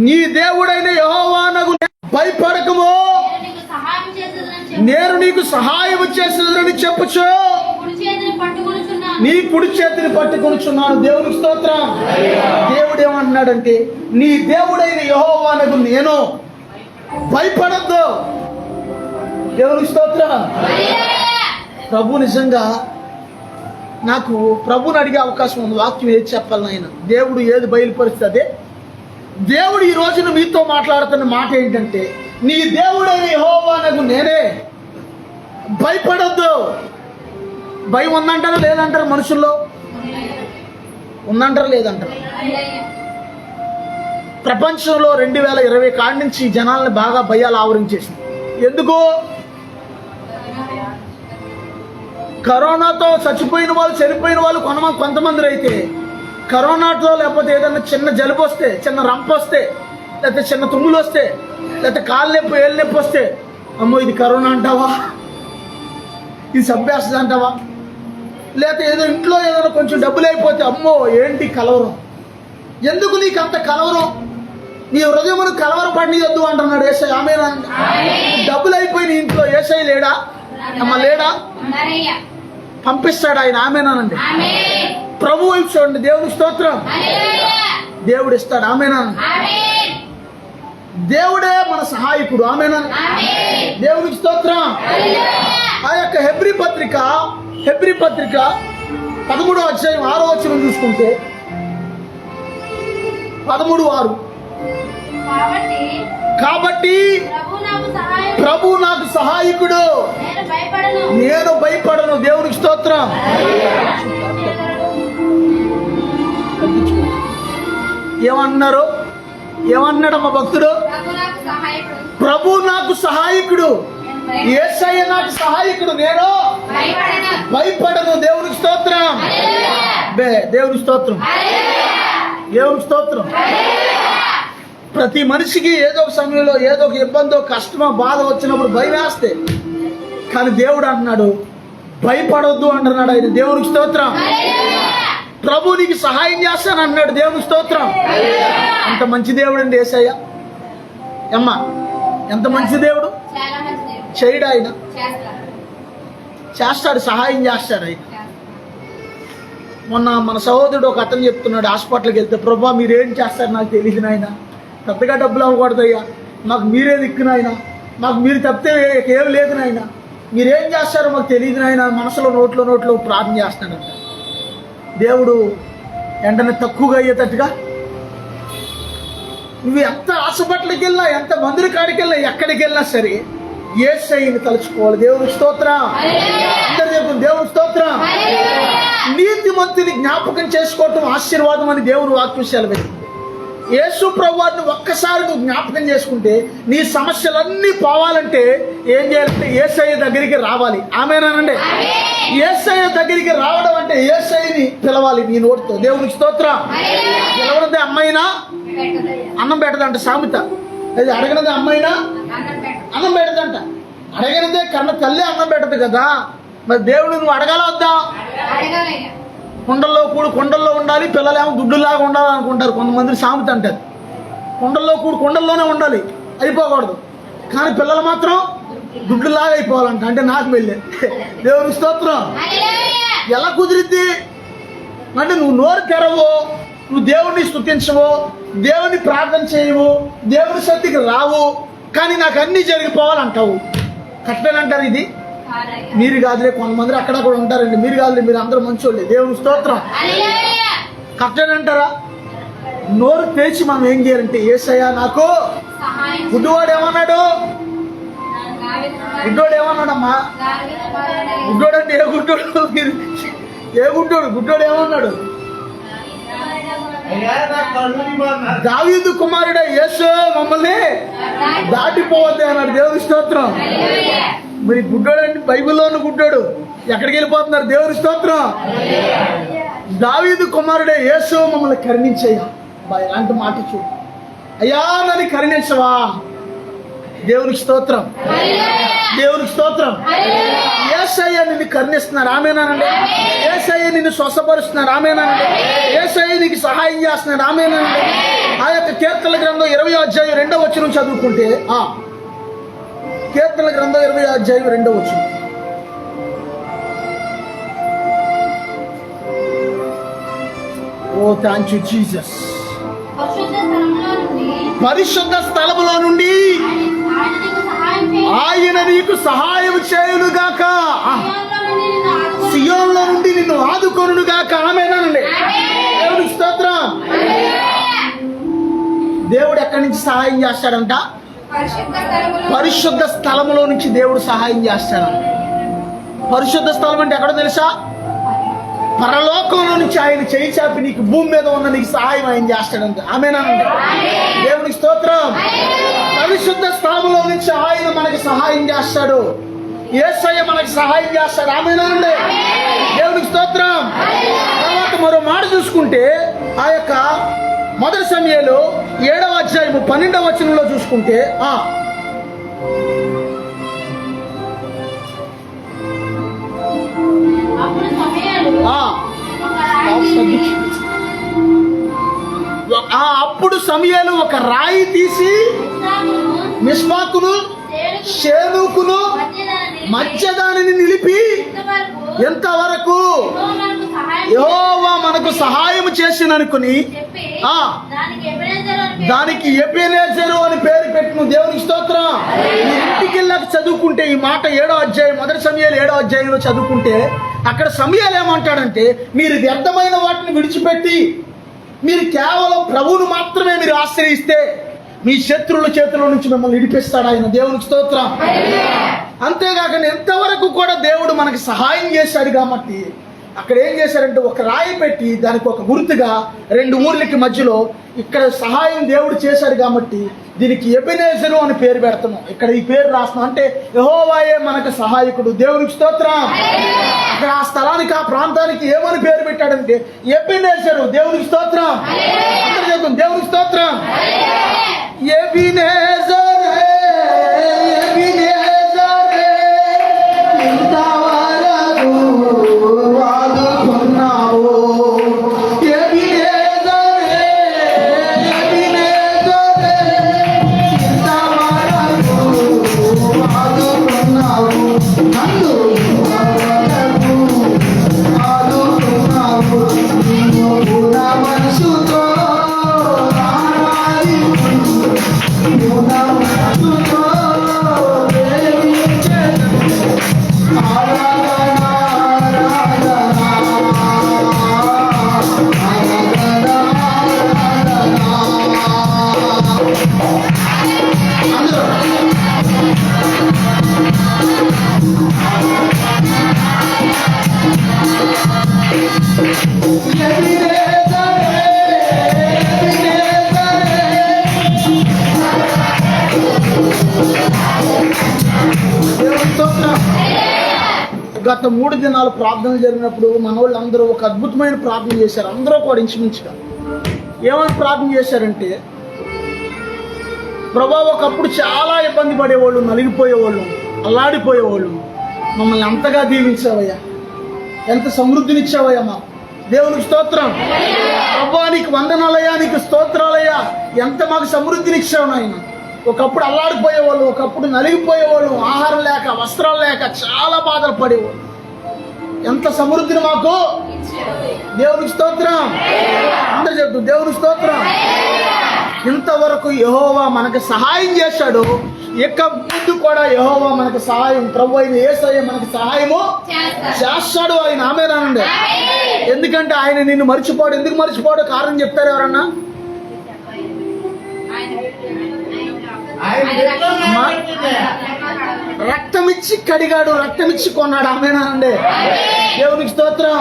నీ దేవుడైన యెహోవానగు భయపడకము, నేను నీకు సహాయం చేసేదని చెప్పుచు నీ కుడి చేతిని పట్టుకొనుచున్నాను. దేవునికి స్తోత్రం. దేవుడు ఏమంటున్నాడంటే, నీ దేవుడైన యెహోవానగు నేను భయపడద్దు. దేవునికి స్తోత్రం. ప్రభు నిజంగా నాకు ప్రభుని అడిగే అవకాశం ఉంది. వాక్యం ఏది చెప్పాలి నాయన, దేవుడు ఏది బయలుపరుస్తుంది. దేవుడు ఈ రోజున మీతో మాట్లాడుతున్న మాట ఏంటంటే, నీ దేవుడైన యెహోవానగు నేనే భయపడొద్దు. భయం ఉందంటారా లేదంటారు? మనుషుల్లో ఉందంటారా లేదంటారు? ప్రపంచంలో 2020 కాడి నుంచి జనాలను బాగా భయాలు ఆవరించేసింది. ఎందుకు? కరోనాతో చచ్చిపోయిన వాళ్ళు, చనిపోయిన వాళ్ళు కొంతమంది అయితే, కరోనాతో లేకపోతే ఏదైనా చిన్న జలుబు వస్తే, చిన్న రంప వస్తే, లేకపోతే చిన్న తుమ్ములు వస్తే, లేకపోతే కాళ్ళు నొప్పి, ఏళ్ళు నొప్పి వస్తే, అమ్మో ఇది కరోనా అంటావా, ఇది చంపేస్తుంది అంటావా, లేకపోతే ఏదో ఇంట్లో ఏదైనా కొంచెం డబ్బులు అయిపోతే అమ్మో ఏంటి కలవరం. ఎందుకు నీకు అంత కలవరం? నీ హృదయమును కలవరం పడియొద్దు అంటున్నాడు యేసయ్య. ఆమేన్. డబ్బులు అయిపోయి నీ ఇంట్లో యేసయ్య లేడా? అమ్మ లేడా? పంపిస్తాడు ఆయన. ఆమేనండి. ప్రభు వైపు చూడండి. దేవుని స్తోత్రం. దేవుడు ఇస్తాడు. ఆమేనండి. దేవుడే మన సహాయకుడు. ఆమేనండి. దేవునికి స్తోత్రం. ఆ యొక్క హెబ్రీ పత్రిక 13వ అధ్యాయం 6వ వచనం చూసుకుంటే, 13:6, కాబట్టి ప్రభు నాకు సహాయకుడు, నేను భయపడను. దేవునికి స్తోత్రం. ఏమన్నాడమ్మ భక్తుడు? ప్రభు నాకు సహాయకుడు, యేసయ్య నాకు సహాయకుడు, నేను భయపడను. దేవునికి స్తోత్రం. దేవునికి స్తోత్రం. దేవునికి స్తోత్రం. ప్రతి మనిషికి ఏదో ఒక సమయంలో ఏదో ఒక ఇబ్బందో, కష్టమో, బాధ వచ్చినప్పుడు భయం వేస్తే, కానీ దేవుడు అంటున్నాడు భయపడొద్దు అంటున్నాడు ఆయన. దేవునికి స్తోత్రం. ప్రభు నీకు సహాయం చేస్తాను అన్నాడు. దేవునికి స్తోత్రం. ఎంత మంచి దేవుడు అండి యేసయ్య. అమ్మా ఎంత మంచి దేవుడు. చేయడు ఆయన, చేస్తాడు, సహాయం చేస్తాడు ఆయన. మొన్న మన సహోదరుడు ఒక అతను చెప్తున్నాడు, హాస్పిటల్కి వెళ్తే, ప్రభా మీరేం చేస్తారు నాకు తెలియదు నాయన, పెద్దగా డబ్బులు అవ్వకూడదయ్యా, మాకు మీరే దిక్కు నాయన, మాకు మీరు తప్పితే ఏం లేదు నాయన, మీరేం చేస్తారో మాకు తెలియదు నాయన, మనసులో నోట్లో ప్రార్థన చేస్తాడంట. దేవుడు వెంటనే తక్కువగా అయ్యేటట్టుగా, నువ్వు ఎంత హాస్పిటల్కి వెళ్ళినా, ఎంత మందుల కాడికి వెళ్ళినా, ఎక్కడికి వెళ్ళినా సరే యేసయ్యని తలుచుకోవాలి. దేవునికి స్తోత్రం. అందరూ చెప్పు దేవునికి స్తోత్రం. నీతిమంతుని జ్ఞాపకం చేసుకోవటం ఆశీర్వాదం అని దేవుని వాక్యం సెలవిస్తుంది. యేసు ప్రభువుని ఒక్కసారి నువ్వు జ్ఞాపకం చేసుకుంటే నీ సమస్యలన్నీ పోవాలంటే ఏం చేయాలంటే యేసయ్య దగ్గరికి రావాలి. ఆమేనండి. యేసయ్య దగ్గరికి రావడం అంటే యేసయ్యని పిలవాలి నీ నోటితో. దేవునికి స్తోత్రం. పిలవనదే అమ్మాయినా అన్నం పెట్టదంట సామెత. అది అడగనదే అమ్మాయినా అన్నం పెట్టదంట. అడగనదే కన్న తల్లి అన్నం పెట్టదు కదా. మరి దేవుడు నువ్వు అడగాల వద్దా? కొండల్లో ఉండాలి, పిల్లలేమో గుడ్డులాగా ఉండాలనుకుంటారు కొంతమంది. సామెత అంటారు కొండల్లోనే ఉండాలి, అయిపోకూడదు. కానీ పిల్లలు మాత్రం గుడ్డులాగా అయిపోవాలంట. అంటే నాకు వెళ్ళే దేవుని స్తోత్రం. ఎలా కుదిరిద్ది అంటే నువ్వు నోరు తెరవు, నువ్వు దేవుడిని స్తుతించవు, దేవుని ప్రార్థన చేయవు, దేవుని సన్నిధికి రావు, కానీ నాకు అన్నీ జరిగిపోవాలంటావు. కష్టమేనంటారు. ఇది మీరు కాదులే, కొంతమంది అక్కడ కూడా ఉంటారండి. మీరు కాదులే, మీరు అందరూ మంచోళ్ళే. దేవుని స్తోత్రం. కష్టమేనంటారా? నోరు తెరిచి మనం ఏం చేయాలంటే యేసయ్య నాకు. గుడ్డివాడు ఏమన్నాడు? గుడ్డోడు ఏమన్నాడమ్మా? గుడ్డోడు అంటే ఏ గుడ్డోడు? ఏ గుడ్డోడు ఏమన్నాడు? దావీదు కుమారుడే యేసు మమ్మల్ని దాటిపోవద్దు అన్నాడు. దేవుని స్తోత్రం. మరి గుడ్డోడు అంటే బైబిల్లో ఉన్న గుడ్డోడు ఎక్కడికి వెళ్ళిపోతున్నారు? దేవుని స్తోత్రం. దావీదు కుమారుడే యేసు మమ్మల్ని కరుణించయ్యా. ఎలాంటి మాట చూడు. అయ్యా నన్ను కరుణించవా. దేవునికి స్తోత్రం. దేవునికి స్తోత్రం. యేసయ్య నిన్ను కరుణిస్తున్నారు. ఆమేనండి. యేసయ్య నిన్ను స్వస్థపరుస్తున్నారు. ఆమేనండి. యేసయ్య నీకు సహాయం చేస్తున్నారు. ఆమేనండి. ఆ యొక్క గ్రంథం 20వ అధ్యాయం 2వ వచనం చదువుకుంటే, కీర్తనల గ్రంథం 20వ అధ్యాయం 2వ వచనం. ఓ థాంక్ యూ జీసస్. పరిశుద్ధ స్థలములో నుండి ఆయన నీకు సహాయం చేయునుగాక, సియోనులో నుండి నిన్ను ఆదుకొనుగాక. ఆమేనండి. దేవునికి స్తోత్రం. దేవుడు ఎక్కడి నుంచి సహాయం చేస్తాడంట? పరిశుద్ధ స్థలములో నుంచి దేవుడు సహాయం చేస్తాడంట. పరిశుద్ధ స్థలం అంటే ఎక్కడో తెలుసా? పరలోకంలో నుంచి ఆయన చేయి చాపి నీకు భూమి మీద ఉన్న నీకు సహాయం ఆయన చేస్తాడంట. ఆమేనండి. దేవునికి స్తోత్రం. పరిశుద్ధ స్థలంలో నుంచి ఆయన మనకి సహాయం చేస్తాడు. యేసయ్య మనకి సహాయం చేస్తాడు. ఆమేనండి. దేవునికి స్తోత్రం. తర్వాత మరో మాట చూసుకుంటే, ఆ యొక్క 1 సమూయేలు 7వ అధ్యాయము 12వ వచనంలో చూసుకుంటే, అప్పుడు సమూయేలు ఒక రాయి తీసి మిస్పాకును షేనుకును మధ్య దానిని నిలిపి, ఎంతవరకు యెహోవా మనకు సహాయం చేసిననుకుని దానికి ఎబెనేజరు అని పేరు పెట్టిన. దేవునికి స్తోత్రం. ఈ ఇంటికి వెళ్ళాక చదువుకుంటే ఈ మాట 7వ అధ్యాయం 1 సమూయేలు 7వ అధ్యాయంలో చదువుకుంటే, అక్కడ సమూయేలు ఏమంటాడంటే, మీరు వ్యర్థమైన వాటిని విడిచిపెట్టి మీరు కేవలం ప్రభువును మాత్రమే మీరు ఆశ్రయిస్తే మీ శత్రువుల చేతిలో నుంచి మిమ్మల్ని విడిపిస్తాడు ఆయన. దేవునికి స్తోత్రం. అంతేకాక ఎంతవరకు కూడా దేవుడు మనకి సహాయం చేశాడు కాబట్టి అక్కడ ఏం చేశారంటే, ఒక రాయి పెట్టి దానికి ఒక గుర్తుగా 2 ఊర్లకి మధ్యలో ఇక్కడ సహాయం దేవుడు చేశాడు కాబట్టి దీనికి ఎబెనేజరు అని పేరు పెడతాము. ఇక్కడ ఈ పేరు రాస్తున్నాం అంటే యెహోవాయే మనకు సహాయకుడు. దేవునికి స్తోత్రం. అక్కడ ఆ స్థలానికి, ఆ ప్రాంతానికి ఏమని పేరు పెట్టాడంటే ఎబెనేజరు. దేవునికి స్తోత్రం. అందరూ చెప్తాం దేవునికి స్తోత్రం. ఎబెనేజరే, ఎబెనేజరే, ఇంతవరకు ఆదుకున్నావు. ఎబెనేజరే, ఎబెనేజరే, ఇంతవరకు ఆదుకున్నావు. నన్ను ఇంతవరకు ఆదుకున్నావు. నిన్ను పూర్ణ మనసుతో గత 3 దినాలు ప్రార్థన జరిగినప్పుడు మన వాళ్ళు అందరూ ఒక అద్భుతమైన ప్రార్థన చేశారు. అందరూ కూడా ఇంచుమించుగా ఏమని ప్రార్థన చేశారంటే, ప్రభా ఒకప్పుడు చాలా ఇబ్బంది పడేవాళ్ళు, నలిగిపోయేవాళ్ళు, అల్లాడిపోయేవాళ్ళు, మమ్మల్ని అంతగా దీవించావయ్యా, ఎంత సమృద్ధినిచ్చావయ్యా మా. దేవునికి స్తోత్రం. ప్రభా నీకు వందనాలయ్యా, నీకు స్తోత్రాలయ్యా, ఎంత మాకు సమృద్ధినిచ్చావు నాయన. ఒకప్పుడు అల్లాడిపోయేవాళ్ళు, ఒకప్పుడు నలిగిపోయేవాళ్ళు, ఆహారం లేక, వస్త్రాలు లేక చాలా బాధలు పడేవాళ్ళు. ఎంత సమృద్ధిని మాకు. దేవునికి స్తోత్రం. అందరూ చెప్తూ దేవునికి స్తోత్రం. ఇంతవరకు యెహోవా మనకు సహాయం చేశాడు. ఇక ముందు కూడా యెహోవా మనకు సహాయం, ప్రభు అయిన యేసయ్య మనకు సహాయము చేస్తాడు. ఆయన ఆమేనండి. ఎందుకంటే ఆయన నిన్ను మర్చిపోడు. ఎందుకు మర్చిపోడు? కారణం చెప్తారు ఎవరన్నా? రక్తమిచ్చి కడిగాడు, రక్తమిచ్చి కొన్నాడు. ఆమేనండి. దేవునికి స్తోత్రం.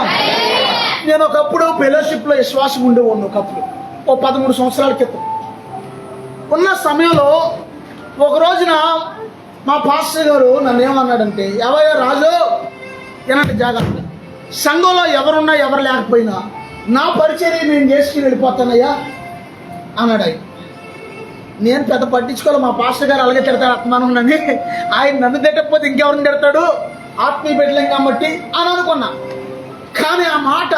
నేను ఒకప్పుడు ఫెలోషిప్ లో విశ్వాసం ఉండేవాడిని. ఒకప్పుడు 13 సంవత్సరాల క్రితం ఉన్న సమయంలో ఒక రోజున మా పాస్టర్ గారు నన్ను ఏమన్నాడంటే, ఎవయ్యా రాజు ఎలాంటి జాగ్రత్త, సంఘంలో ఎవరున్నా ఎవరు లేకపోయినా నా పరిచర్య నేను చేసుకుని వెళ్ళిపోతానయ్యా అన్నాడు ఆయన. నేను పెద్ద పట్టించుకోవాలి, మా పాస్టర్ గారు అలాగే తిడతాడు అత్మానండి, ఆయన నన్ను తిట్టకపోతే ఇంకెవరిని తిడతాడు, ఆత్మీయ బిడ్డలేం కాబట్టి అని అనుకున్నా. కానీ ఆ మాట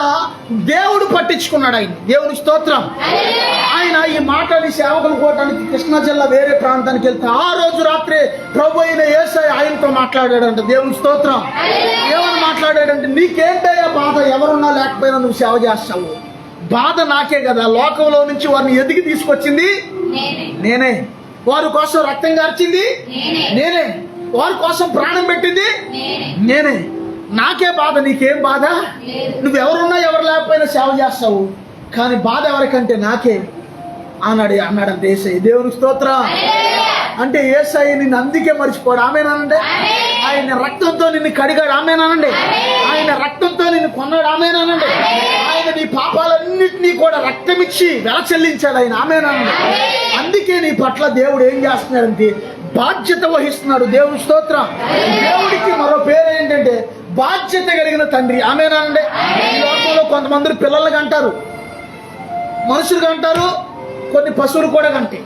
దేవుడు పట్టించుకున్నాడు. ఆయన దేవుని స్తోత్రం. ఆయన ఈ మాటని సేవకులు కోవటానికి కృష్ణా జిల్లా వేరే ప్రాంతానికి వెళ్తే ఆ రోజు రాత్రి ప్రభు అయిన యేసయ్య ఆయనతో మాట్లాడాడంట. దేవుని స్తోత్రం. ఏమని మాట్లాడాడంటే, నీకేంటయ్యా బాధ, ఎవరున్నా లేకపోయినా నువ్వు సేవ చేస్తావు. బాధ నాకే కదా, లోకంలో నుంచి వారిని ఎదిగి తీసుకొచ్చింది నేనే, వారి కోసం రక్తం కార్చింది నేనే, వారి కోసం ప్రాణం పెట్టింది నేనే. నాకే బాధ, నీకేం బాధ? నువ్వెవరున్నా ఎవరు లేకపోయినా సేవ చేస్తావు, కానీ బాధ ఎవరికంటే నాకే అన్నాడంటే యేసయ్య. దేవుని స్తోత్రం. అంటే యేసయ్య నిన్ను అందుకే మర్చిపోడు. ఆమేనండి. ఆయన రక్తంతో నిన్ను కడిగాడు. ఆమేనండి. ఆయన రక్తంతో నిన్ను కొన్నాడు. ఆమేనండి. ఆయన నీ పాపాలన్నింటినీ కూడా రక్తం ఇచ్చి వెల చెల్లించాడు ఆయన. ఆమేనండి. అందుకే నీ పట్ల దేవుడు ఏం చేస్తున్నాడంటే బాధ్యత వహిస్తున్నాడు. దేవుని స్తోత్రం. దేవుడికి మరో పేరు ఏంటంటే బాధ్యత కలిగిన తండ్రి. ఆమేనండి. ఈ లోకంలో కొంతమంది పిల్లలకి అంటారు, మనుషులుగా అంటారు, కొన్ని పశువులు కూడా కంటే.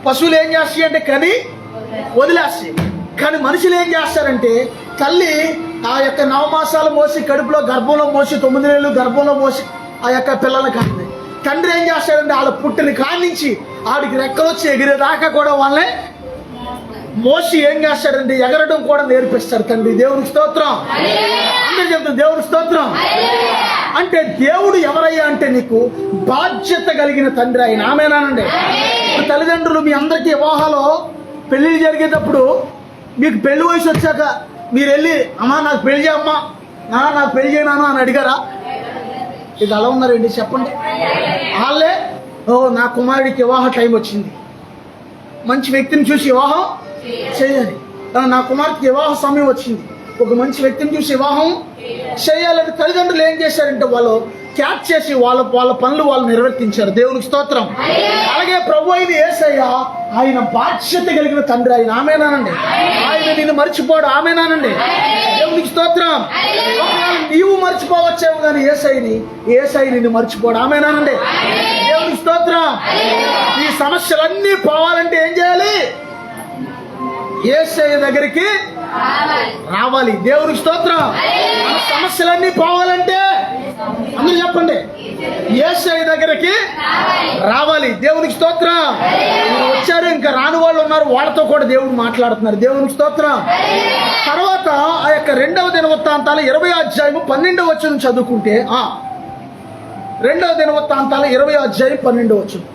పశువులు ఏం చేస్తాయి అంటే కని వదిలేస్తాయి, కానీ మనుషులు ఏం చేస్తారంటే తల్లి ఆ యొక్క నవమాసాలు మోసి కడుపులో గర్భంలో మోసి 9 నెలలు గర్భంలో మోసి ఆ యొక్క పిల్లల్ని కంటుంది. తండ్రి ఏం చేస్తాడంటే వాళ్ళ పుట్టిన కానించి ఆడికి రెక్కలు వచ్చి ఎగిరేదాకా కూడా వాళ్ళని మోసి ఏం చేస్తాడంటే ఎగరడం కూడా నేర్పిస్తాడు తండ్రి. దేవుని స్తోత్రం. అందరూ చెప్తారు దేవుని స్తోత్రం. అంటే దేవుడు ఎవరయ్యా అంటే నీకు బాధ్యత కలిగిన తండ్రి ఆయన. ఆమేనండి. తల్లిదండ్రులు మీ అందరికీ వివాహాలో పెళ్లి జరిగేటప్పుడు మీకు పెళ్లి వయసు వచ్చాక మీరు వెళ్ళి అమ్మా నాకు పెళ్లి చేయమ్మా, నాకు పెళ్లి చేయనాను అని అడిగారా? ఇది అలా ఉన్నారండి, చెప్పండి. వాళ్ళే నా కుమారుడికి వివాహ టైం వచ్చింది, మంచి వ్యక్తిని చూసి వివాహం చేయాలి. నా కుమార్తెకి వివాహ సమయం వచ్చింది, ఒక మంచి వ్యక్తిని చూసి వివాహం చేయాలని తల్లిదండ్రులు ఏం చేశారంటే వాళ్ళు క్యాచ్ చేసి వాళ్ళ పనులు వాళ్ళు నిర్వర్తించారు. దేవునికి స్తోత్రం. అలాగే ప్రభు అయిన యేసయ్య ఆయన బాధ్యత కలిగిన తండ్రి ఆయన. ఆమేనానండి. ఆయన నిన్ను మర్చిపోడు. ఆమేనానండి. దేవునికి స్తోత్రం. నీవు మర్చిపోవచ్చేమో కానీ యేసయ్య నిన్ను మర్చిపోడు. ఆమేనానండి. దేవునికి స్తోత్రం. ఈ సమస్యలన్నీ పోవాలంటే ఏం చేయాలి? యేసయ్య దగ్గరికి రావాలి. దేవునికి స్తోత్రం. మన సమస్యలన్నీ పోవాలంటే అందరూ చెప్పండి, యేసయ్య దగ్గరికి రావాలి. దేవునికి స్తోత్రం. మీరు వచ్చారు, ఇంకా రాని వాళ్ళు ఉన్నారు, వాళ్ళతో కూడా దేవుడు మాట్లాడుతున్నారు. దేవునికి స్తోత్రం. తర్వాత ఆ యొక్క 2వ దినవృత్తాంతాలు 20వ అధ్యాయము 12వ వచనం చదువుకుంటే, 2వ దినవృత్తాంతాలు 20వ అధ్యాయం 12వ వచనం.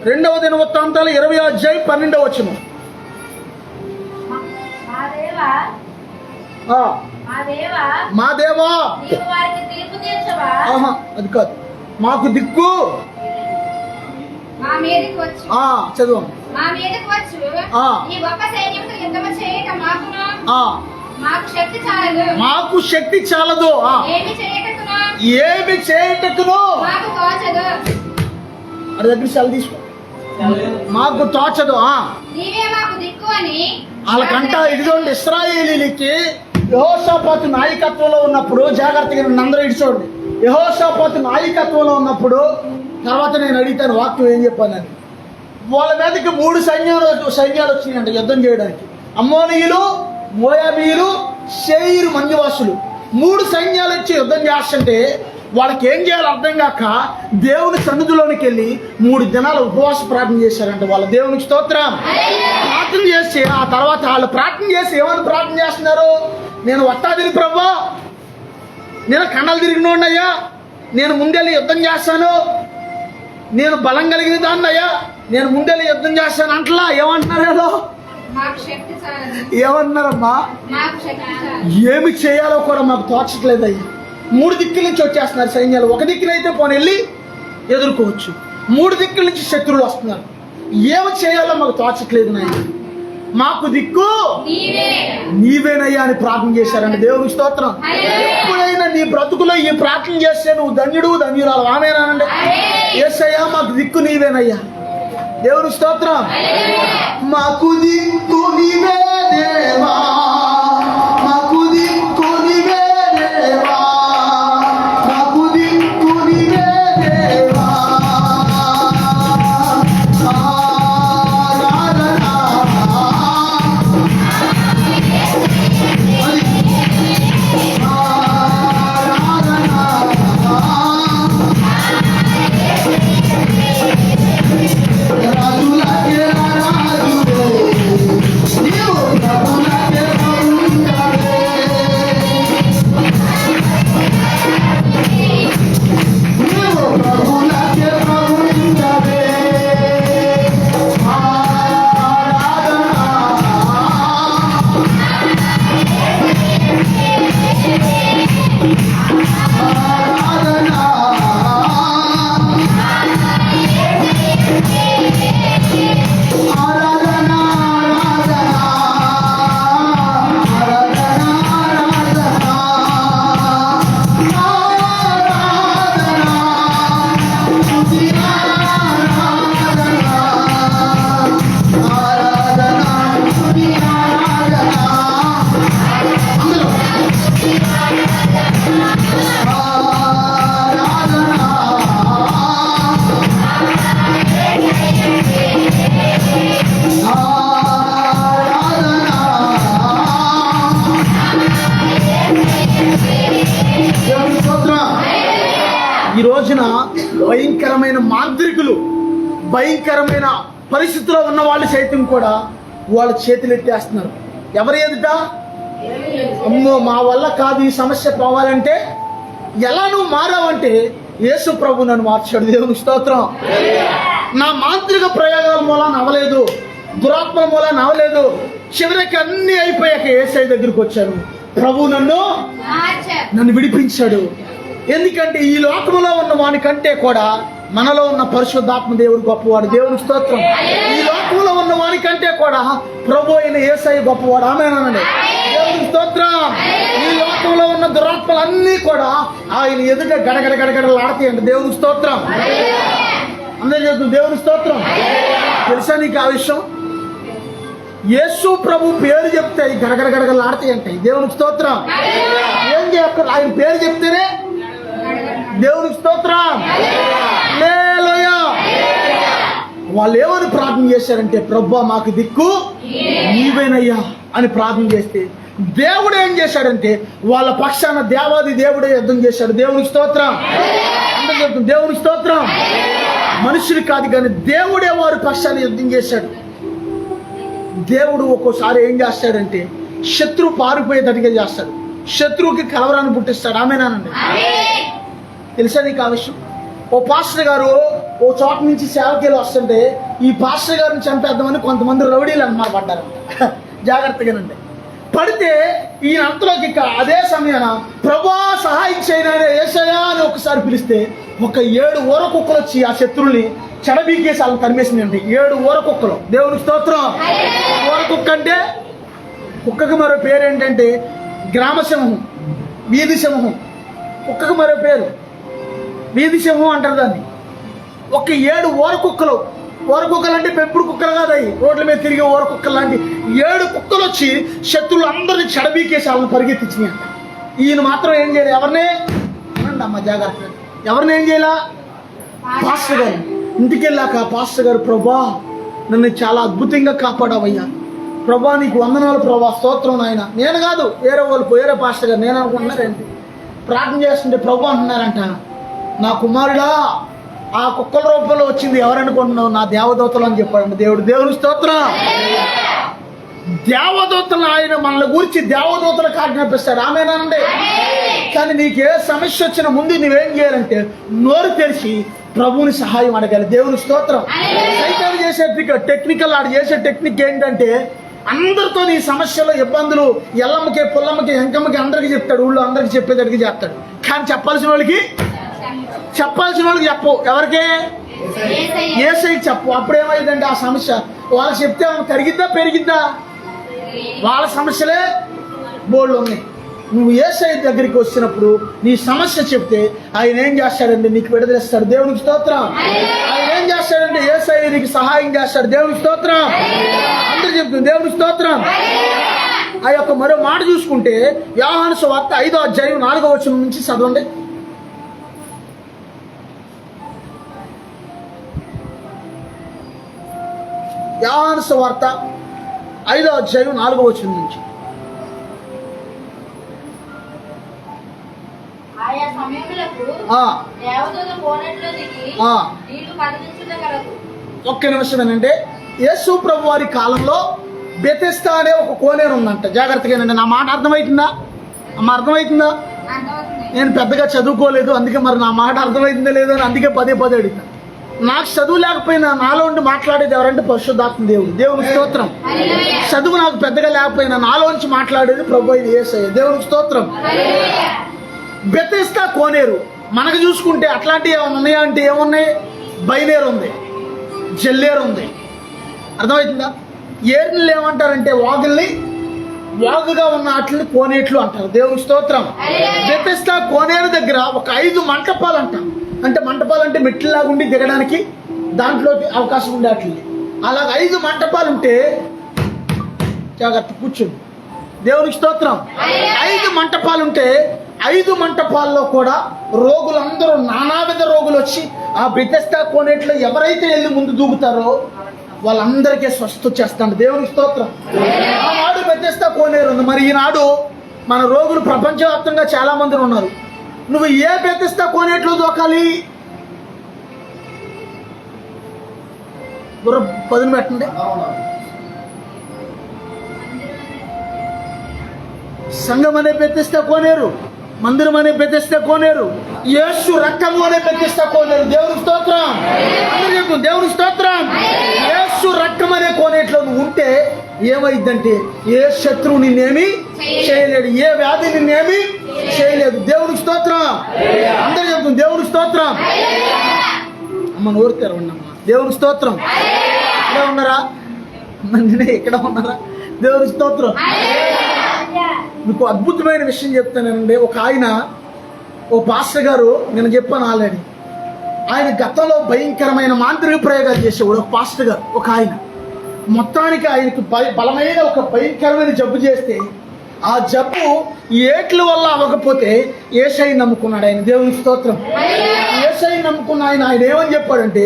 2వ దినవృత్తాంతాలు 20వ అధ్యాయం 12వ వచనం. మా దేవా, అది కాదు, మాకు దిక్కు చదువు. మాకు శక్తి చాలదు, ఏమి చేయటకును అది దగ్గర సెల తీసుకో, మాకు తోచదు. వాళ్ళకంట ఇదిగోండి, ఇశ్రాయేలీలకి యెహోషాపాతు నాయకత్వంలో ఉన్నప్పుడు, జాగ్రత్తగా అందరూ ఇడిచోండి, యెహోషాపాతు నాయకత్వంలో ఉన్నప్పుడు, తర్వాత నేను అడిగితాను వాక్యం ఏం చెప్పానని, వాళ్ళ మీదకి 3 సైన్యాలు వచ్చినాయంట యుద్ధం చేయడానికి. అమ్మోనీయులు, మోయాబీయులు, శేయీరు మందివాసులు 3 సైన్యాలు వచ్చి యుద్ధం చేస్తుంటే వాళ్ళకి ఏం చేయాలో అర్థం కాక దేవుని సన్నిధిలోనికి వెళ్ళి 3 దినాలు ఉపవాస ప్రార్థన చేశారంట వాళ్ళు. దేవునికి స్తోత్రం. ప్రార్థన చేసి ఆ తర్వాత వాళ్ళు ప్రార్థన చేసి ఏమని ప్రార్థన చేస్తున్నారు? నేను వత్తాదిని ప్రభువా, నేను కన్నాలు తిరిగినోడినయ్యా, నేను ముందెళ్ళి యుద్ధం చేస్తాను, నేను బలం కలిగిన దాన్ని అయ్యా, నేను ముందెళ్ళి యుద్ధం చేస్తాను అంటలా. ఏమంటున్నారు? ఏమన్నారమ్మా? ఏమి చేయాలో కూడా మాకు తోచట్లేదయ్యా. 3 దిక్కుల నుంచి వచ్చేస్తున్నారు సైన్యాలు. ఒక దిక్కునైతే పోనీ వెళ్ళి ఎదుర్కోవచ్చు, 3 దిక్కుల నుంచి శత్రువులు వస్తున్నారు. ఏమి చేయాలో మాకు తోచట్లేదు నాయన, మాకు దిక్కు నీవేనయ్యా అని ప్రార్థన చేశారండి. దేవునికి స్తోత్రం. ఎప్పుడైనా నీ బ్రతుకులో ఈ ప్రార్థన చేస్తే నువ్వు ధన్యుడు, ధన్యురాలు. ఆమేనానండి. యేసయ్యా మాకు దిక్కు నీవేనయ్యా. దేవునికి స్తోత్రం. మాకు దిక్కు నీవే దేవా, మాకు దిక్కు నీవే దేవా, మాకు దిక్కు నీవే దేవా. ఆరాధన ఈ రోజున భయంకరమైన మాంత్రికులు, భయంకరమైన పరిస్థితిలో ఉన్న వాళ్ళు సైతం కూడా వాళ్ళ చేతులు ఎత్తేస్తున్నారు. ఎవరు ఎదుట? అమ్మో మా వల్ల కాదు ఈ సమస్య పోవాలంటే. ఎలా నువ్వు మారావంటే యేసు ప్రభు నన్ను మార్చాడు. దేవుని స్తోత్రం. నా మాంత్రిక ప్రయోగాల మూలాన అవ్వలేదు, దురాత్మ మూలాన అవ్వలేదు. చివరికి అన్ని అయిపోయాక యేసయ్య దగ్గరికి వచ్చాను. ప్రభు నన్ను విడిపించాడు. ఎందుకంటే ఈ లోకంలో ఉన్న వాని కంటే కూడా మనలో ఉన్న పరిశుద్ధాత్మ దేవుడు గొప్పవాడు. దేవుని స్తోత్రం. ఈ లోకంలో ఉన్న వాని కంటే కూడా ప్రభు అయిన యేసయ్య గొప్పవాడు. ఆమేనండి. దేవుని స్తోత్రం. ఈ లోకంలో ఉన్న దురాత్మలన్నీ కూడా ఆయన ఎదుట గడగడ గడగడలాడతాయండి. దేవుని స్తోత్రం. అందరూ చెప్తుంది దేవుని స్తోత్రం. తెలుసా నీకు ఆ విషయం? యేసు ప్రభు పేరు చెప్తే గడగడ గడగడలాడతాయంటాయి. దేవుని స్తోత్రం. ఏం చేస్తారు? ఆయన పేరు చెప్తేనే దేవుని స్తోత్రం. హల్లెలూయా. వాళ్ళు ఏమని ప్రార్థన చేశారంటే, ప్రభువా మాకు దిక్కు నీవేనయ్యా అని ప్రార్థన చేస్తే దేవుడు ఏం చేశాడంటే వాళ్ళ పక్షాన దేవాది దేవుడే యుద్ధం చేశాడు. దేవుని స్తోత్రం. అందరూ చెప్తుంది దేవుని స్తోత్రం. మనుషులు కాదు కానీ దేవుడే వారి పక్షాన యుద్ధం చేశాడు. దేవుడు ఒక్కోసారి ఏం చేస్తాడంటే శత్రువు పారిపోయేటట్టుగా చేస్తాడు. శత్రువుకి కలవరాన్ని పుట్టిస్తాడు. ఆమేనానండి. తెలుసా నీకు ఆ విషయం? ఓ పాస్టర్ గారు ఓ చోట నుంచి సేవకులు వస్తుంటే ఈ పాస్టర్ గారిని చంపేద్దామని కొంతమంది రౌడీలు అన్నమాట పడ్డారు. జాగ్రత్తగానండి. పడితే ఈయన అంతలోకి అదే సమయాన ప్రభువా సహాయం చేయనని యేసయ్యా అని ఒకసారి పిలిస్తే ఒక 7 ఊర కుక్కలు వచ్చి ఆ శత్రువుల్ని చెడబీకేసి వాళ్ళని తరిమేసిందండి. 7 ఊర కుక్కలు. దేవుని స్తోత్రం. ఊర కుక్క అంటే కుక్కకి మరో పేరు ఏంటంటే గ్రామ సింహం, వీధి సింహం. కుక్కకి మరో పేరు వీధి సింహం అంటారు దాన్ని. ఒక 7 ఊర కుక్కలు. ఊర కుక్కలు అంటే పెంపుడు కుక్కలు కాదు, అవి రోడ్ల మీద తిరిగే ఊర కుక్కలు లాంటి 7 కుక్కలు వచ్చి శత్రువులు అందరినీ చెడబీకేసి వాళ్ళని పరిగెత్తించినాయి అంట. ఈయన మాత్రం ఏం చేయలేదు. ఎవరినే అమ్మ జాగ్రత్త. ఎవరిని ఏం చేయాల? పాస్టర్ గారు. ఇంటికి వెళ్ళాక పాస్టర్ గారు, ప్రభా నన్ను చాలా అద్భుతంగా కాపాడావయ్యా, ప్రభా నీకు వందనాలు ప్రభా, స్తోత్రం నాయన. నేను కాదు, వేరే వాళ్ళు వేరే పాస్టర్ గారు. నేను అనుకుంటున్నారేంటి ప్రార్థన చేస్తుంటే ప్రభు అంటున్నారంట, నా కుమారుడా ఆ కుక్కల రూపంలో వచ్చింది ఎవరనుకుంటున్నావు? నా దేవదూతలు అని చెప్పాడు దేవుడు. దేవుని స్తోత్రం. దేవదూతలు ఆయన మనల్ని గురించి దేవదూతలకు ఆజ్ఞాపిస్తాడు. ఆమేనండి. కానీ నీకు ఏ సమస్య వచ్చినా ముందు నువ్వేం చేయాలంటే నోరు తెరిచి ప్రభువుని సహాయం అడగాలి. దేవుని స్తోత్రం. సైతాను చేసే టెక్నికల్ ఆడు చేసే టెక్నిక్ ఏంటంటే అందరితో నీ సమస్యలు ఇబ్బందులు ఎల్లమ్మకి పుల్లమ్మకి ఎంకమ్మకి అందరికి చెప్తాడు. ఊళ్ళో అందరికి చెప్పేటట్టుగా చేస్తాడు. కానీ చెప్పాల్సిన వాళ్ళకి చెప్పు. ఎవరికి? యేసయ్యకి చెప్పు. అప్పుడు ఏమైందంటే ఆ సమస్య వాళ్ళకి చెప్తే తరిగిద్దా పెరిగిద్దా? వాళ్ళ సమస్యలే బోళ్ళు ఉన్నాయి. నువ్వు యేసయ్య దగ్గరికి వచ్చినప్పుడు నీ సమస్య చెప్తే ఆయన ఏం చేస్తాడంటే నీకు విడుదలిస్తాడు. దేవునికి స్తోత్రం. ఆయన ఏం చేస్తాడంటే యేసయ్య నీకు సహాయం చేస్తాడు. దేవునికి స్తోత్రం. అందరూ చెప్తుంది దేవునికి స్తోత్రం. ఆ యొక్క మరో మాట చూసుకుంటే యోహాను సువార్త 5వ అధ్యాయం 4వ వచనం నుంచి చదవండి. యోహాను సువార్త 5వ అధ్యాయం 4వ వచనం నుంచి. ఒక్క నిమిషం ఏంటంటే యేసు ప్రభు వారి కాలంలో బెతెస్దా అనే ఒక కోనేరు ఉందంట. జాగ్రత్తగానండి. నా మాట అర్థమవుతుందా? అర్థమవుతుందా? నేను పెద్దగా చదువుకోలేదు, అందుకే మరి నా మాట అర్థమవుతుందా లేదో అని అందుకే పదే అడుగుతా. నాకు చదువు లేకపోయినా నాలో ఉండి మాట్లాడేది ఎవరంటే పరిశుద్ధాత్మ దేవుడు. దేవునికి స్తోత్రం. చదువు నాకు పెద్దగా లేకపోయినా నాలోంచి మాట్లాడేది ప్రభు అయిన యేసయ్య. దేవునికి స్తోత్రం. బెతెస్దా కోనేరు మనకు చూసుకుంటే అట్లాంటివి ఏమైనా ఉన్నాయా అంటే ఏమున్నాయి? బయలేరు ఉంది, జల్లేరు ఉంది. అర్థమవుతుందా? ఏర్లు ఏమంటారంటే వాగుల్ని, వాగుగా ఉన్న వాటిని కోనేట్లు అంటారు. దేవునికి స్తోత్రం. బెతెస్దా కోనేరు దగ్గర ఒక 5 మంటపాలు అంట. అంటే మంటపాలు అంటే మెట్లలాగా ఉండి దిగడానికి దాంట్లోకి అవకాశం ఉండే అట్లని. అలాగ 5 మంటపాలు ఉంటే జాగ్రత్త కూర్చోండి. దేవునికి స్తోత్రం. 5 మంటపాలు ఉంటే 5 మంటపాల్లో కూడా రోగులందరూ నానావిధ రోగులు వచ్చి ఆ బెతెస్దా కోనేట్లో ఎవరైతే వెళ్ళి ముందు దూకుతారో వాళ్ళందరికీ స్వస్థ చేస్తాడు. దేవునికి స్తోత్రం. ఆనాడు బెతెస్దా కోనేరు ఉంది. మరి ఈనాడు మన రోగులు ప్రపంచవ్యాప్తంగా చాలా మంది ఉన్నారు. నువ్వు ఏ బెతెస్దా కోనేట్లో దూకాలి? పదును పెట్టండి. సంఘం అనే బెతెస్దా కోనేరు, మందిరం అనే బెతెస్దా కోనేరు, యేసు రక్తము అనే బెతెస్దా కోనేరు. దేవుని స్తోత్రం. అందరూ చెప్పు దేవుని స్తోత్రం. యేసు రక్తం అనే కోనేట్లో నువ్వు ఉంటే ఏమైందంటే ఏ శత్రువు నిన్నేమి చేయలేడు, ఏ వ్యాధి నిన్నేమి చేయలేదు. దేవుని స్తోత్రం. అందరూ చెప్పు దేవుని స్తోత్రం. అమ్మ నోరు తెరవండమ్మా. దేవుని స్తోత్రం. ఇక్కడ ఉన్నారా? ఇక్కడ ఉన్నారా? దేవుని స్తోత్రం. మీకు అద్భుతమైన విషయం చెప్తానండి. ఒక ఆయన, ఓ పాస్టర్ గారు, నేను చెప్పాను ఆల్రెడీ, ఆయన గతంలో భయంకరమైన మాంత్రిక ప్రయోగాలు చేసేవాడు. ఒక పాస్టర్ గారు, ఒక ఆయన మొత్తానికి ఆయనకు బలమైన ఒక భయంకరమైన జబ్బు చేస్తే ఆ జబ్బు ఏట్ల వల్ల అవ్వకపోతే యేసయ్యని నమ్ముకున్నాడు ఆయన. దేవుని స్తోత్రం. యేసయ్యని నమ్ముకున్న ఆయన ఏమని చెప్పాడంటే,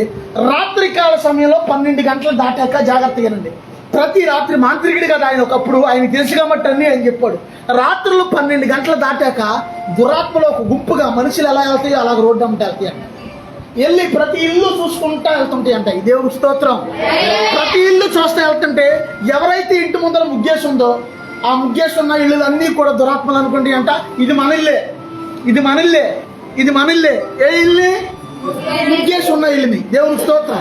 రాత్రికాల సమయంలో 12 గంటలు దాటాక జాగ్రత్తగానండి. ప్రతి రాత్రి మాంత్రికుడు కదా ఆయన, ఒకప్పుడు ఆయన తెలుసు కాబట్టి అన్ని ఆయన చెప్పాడు. రాత్రులు 12 గంటలు దాటాక దురాత్మలో ఒక గుంపుగా మనుషులు ఎలా వెళ్తాయో అలాగ రోడ్డు అమ్మట వెళ్తాయంట. వెళ్ళి ప్రతి ఇల్లు చూసుకుంటా వెళ్తుంటాయి అంట. ఈ దేవుని స్తోత్రం. ప్రతి ఇల్లు చూస్తూ వెళ్తుంటే ఎవరైతే ఇంటి ముందర ముగ్గేసి ఉందో ఆ ముగ్గేసి ఉన్న ఇల్లు అన్నీ కూడా దురాత్మలు అనుకుంటాయి అంట. ఇది మన ఇల్లే, ఇది మన ఇల్లే, ఇది మన ఇల్లే. ఏ ఇల్లు? ముగ్గేసి ఉన్న ఇల్లుని. దేవుని స్తోత్రం.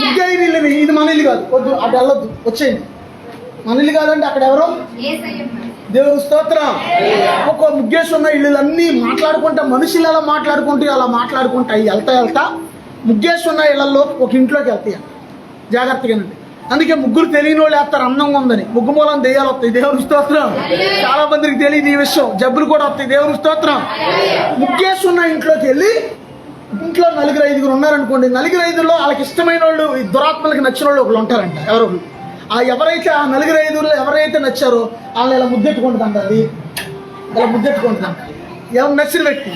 ముగ్గైన ఇల్లుని, ఇది మన ఇల్లు కాదు, వద్దు అటు వెళ్ళొద్దు, వచ్చేయండి, మన ఇల్లు కాదండి, అక్కడ ఎవరో. దేవుని స్తోత్రం. ఒక ముగ్గేసి ఉన్న ఇళ్ళన్నీ మాట్లాడుకుంటా, మనుషులు ఎలా మాట్లాడుకుంటే అలా మాట్లాడుకుంటాయి. వెళ్తా ముగ్గేసి ఉన్న ఇళ్లలో ఒక ఇంట్లోకి వెళ్తాయి. జాగ్రత్తగానండి. అందుకే ముగ్గురు తెలియని వాళ్ళు వేస్తారు అందంగా ఉందని. ముగ్గు మూలం దెయ్యాలు వస్తాయి. దేవుని స్తోత్రం. చాలా మందికి తెలియదు ఈ విషయం. జబ్బులు కూడా వస్తాయి. దేవుని స్తోత్రం. ముగ్గేసి ఉన్న ఇంట్లోకి వెళ్ళి, ఇంట్లో 4-5 ఉన్నారనుకోండి, 4-5లో వాళ్ళకి ఇష్టమైన వాళ్ళు, ఈ దురాత్మలకి నచ్చిన వాళ్ళు ఒకళ్ళు ఉంటారంట. ఎవరో ఎవరైతే ఆ 4-5లో ఎవరైతే నచ్చారో వాళ్ళని ఇలా ముద్దెట్టుకుంటుందంట. అది ఇలా ముద్దెట్టుకుంటుందంట ఎవరు నచ్చిన వ్యక్తి.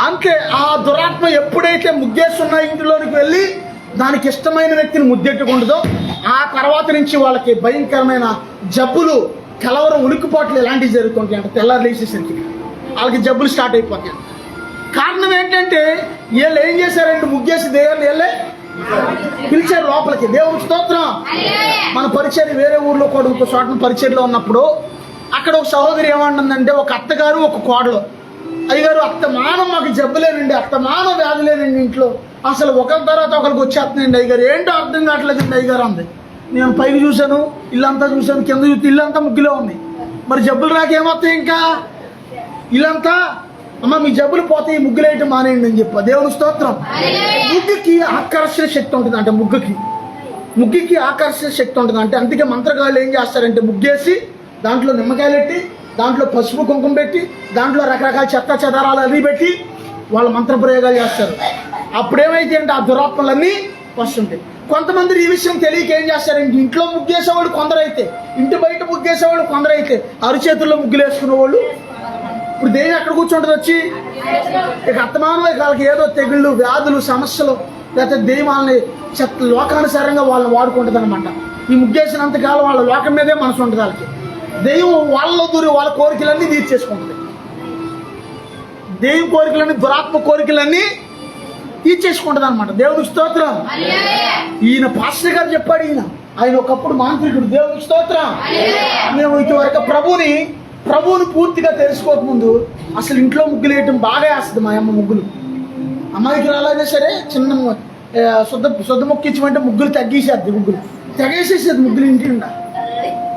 అంతే ఆ దురాత్మ ఎప్పుడైతే ముగ్గేస్తున్న ఇంటిలోనికి వెళ్ళి దానికి ఇష్టమైన వ్యక్తిని ముద్దెట్టుకుంటుందో ఆ తర్వాత నుంచి వాళ్ళకి భయంకరమైన జబ్బులు, కలవరం, ఉలిక్కిపోట్లు ఇలాంటివి జరుగుతుంటాయి అంట. తెల్లారు లేచేసరికి వాళ్ళకి జబ్బులు స్టార్ట్ అయిపోతాయి. కారణం ఏంటంటే వీళ్ళు ఏం చేశారంటే ముగ్గేసి దేవాన్ని వెళ్ళే పిలిచారు లోపలికి. దేవుని స్తోత్రం. మన పరిచర్య వేరే ఊర్లో కూడా ఇంకో చోట పరిచర్యలో ఉన్నప్పుడు అక్కడ ఒక సహోదరి ఏమంటుందంటే, ఒక అత్తగారు ఒక కోడలు, అయ్యగారు అత్తమానం మాకు జబ్బులేనండి, అత్తమానం వ్యాధులేనండి ఇంట్లో, అసలు ఒకరి తర్వాత ఒకరికి వచ్చేస్తున్నాయండి అయ్యగారు, ఏంటో అర్థం కావట్లేదండి అయ్యగారు అంది. నేను పైకి చూశాను, ఇల్లంతా చూశాను, కింద చూస్తే ఇల్లంతా ముగ్గులే ఉంది. మరి జబ్బులు రాకేమొస్తాయి? ఇంకా ఇల్లంతా అమ్మ మీ జబ్బులు పోతాయి, ముగ్గులేయటం మానేయండి అని చెప్పా. దేవుని స్తోత్రం. ముగ్గుకి ఆకర్షణ శక్తి ఉంటుంది అంటే, ముగ్గుకి ఆకర్షణ శక్తి ఉంటుంది అంటే. అందుకే మంత్రగాళ్ళు ఏం చేస్తారంటే, ముగ్గేసి దాంట్లో నిమ్మకాయలు పెట్టి, దాంట్లో పసుపు కుంకుమ పెట్టి, దాంట్లో రకరకాల చెత్త చెదారాలు అవి పెట్టి వాళ్ళ మంత్ర ప్రయోగాలు చేస్తారు. అప్పుడేమైతే అంటే ఆ దురాత్మలన్నీ వస్తుంటాయి. కొంతమంది ఈ విషయం తెలియక ఏం చేస్తారంటే, ఇంట్లో ముగ్గేసేవాళ్ళు కొందరైతే, ఇంటి బయట ముగ్గేసేవాళ్ళు కొందరైతే, అరిచేతుల్లో ముగ్గులు వేసుకునే వాళ్ళు. ఇప్పుడు దెయ్యం ఎక్కడ కూర్చుంటుంది వచ్చి? ఇక అత్తమానం వాళ్ళకి ఏదో తెగుళ్ళు, వ్యాధులు, సమస్యలు, లేకపోతే దెయ్యం వాళ్ళని లోకానుసారంగా వాళ్ళని వాడుకుంటుంది అనమాట. ఈ ముగ్గేసినంతకాలం వాళ్ళ లోకం మీదే మనసు ఉంటుంది. వాళ్ళకి దెయ్యం వాళ్ళలో దూరి వాళ్ళ కోరికలన్నీ తీర్చేసుకుంటుంది. దెయ్యం కోరికలన్నీ, దురాత్మ కోరికలన్నీ తీర్చేసుకుంటుంది అనమాట. దేవునికి స్తోత్రం. ఈయన పాస్టర్ గారు చెప్పాడు, ఆయన ఒకప్పుడు మాంత్రికుడు. దేవునికి స్తోత్రం. మేము ఇటువరకు ప్రభువుని పూర్తిగా తెలుసుకోకముందు అసలు ఇంట్లో ముగ్గులు వేయటం బాగా వేస్తుంది మా అమ్మ. ముగ్గులు అమ్మాయికి రాలేదే సరే, చిన్న శుద్ధ మొక్క ఇచ్చిమంటే ముగ్గులు తగ్గేసేది, ముగ్గులు తెగేసేసేది ముగ్గులు ఇంటి నిండా.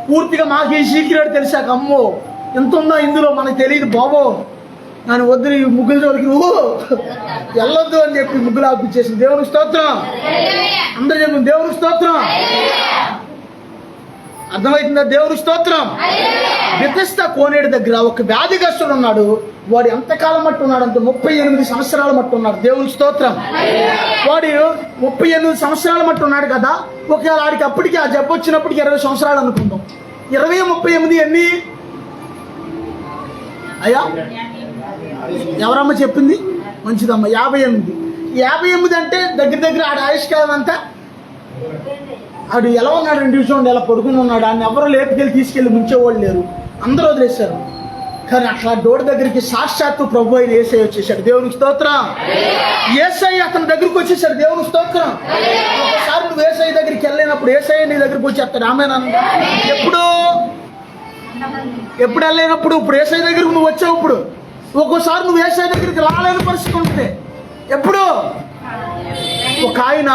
పూర్తిగా మాకు ఈ సీక్రెట్ తెలిసాక, అమ్మో ఎంత ఉందో ఇందులో మనకు తెలియదు బాబో, నన్ను వద్దు ఈ ముగ్గుల జోలికి నువ్వు వెళ్ళొద్దు అని చెప్పి ముగ్గులు ఆపిచ్చేసింది. దేవునికి స్తోత్రం. అందరూ చెప్పి దేవునికి స్తోత్రం. అర్థమవుతుందా? దేవునికి స్తోత్రం. బెతెస్దా కోనేరు దగ్గర ఒక వ్యాధిగ్రస్తుడు ఉన్నాడు. వాడు ఎంతకాలం మట్టు ఉన్నాడు అంటే 38 సంవత్సరాల మట్టు ఉన్నాడు. దేవుని స్తోత్రం. వాడు 38 సంవత్సరాల మట్టు ఉన్నాడు కదా. ఒకవేళ వాడికి అప్పటికి ఆ జబ్బు వచ్చినప్పటికి 20 సంవత్సరాలు అనుకుందాం. 20, 38 ఎన్ని అయ్యా? ఎవరమ్మ చెప్పింది? మంచిదమ్మ. 58 అంటే దగ్గర ఆడ ఆయుష్కాలం అంతా. ఆడు ఎలా ఉన్నాడు చూడండి, ఎలా పడుకుని ఉన్నాడు. ఆయన ఎవరు లేపుకెళ్ళి తీసుకెళ్ళి ముంచేవాళ్ళు లేరు, అందరూ వదిలేశారు. కానీ అట్లా డోర్ దగ్గరికి సాక్షాత్తు ప్రభు అయిన యేసయ్య వచ్చేసాడు. దేవునికి స్తోత్రం. యేసయ్య అతని దగ్గరికి వచ్చేసాడు. దేవునికి స్తోత్రం. ఒకసారి నువ్వు యేసయ్య దగ్గరికి వెళ్ళినప్పుడు యేసయ్య నీ దగ్గరికి వచ్చేస్తాడు. ఆమేన్. ఎప్పుడు వెళ్ళినప్పుడు ఇప్పుడు యేసయ్య దగ్గరికి నువ్వు వచ్చావు. ఇప్పుడు ఒక్కోసారి నువ్వు యేసయ్య దగ్గరికి రాలేని పరిస్థితి ఉంటుంది. ఎప్పుడు ఒక ఆయన,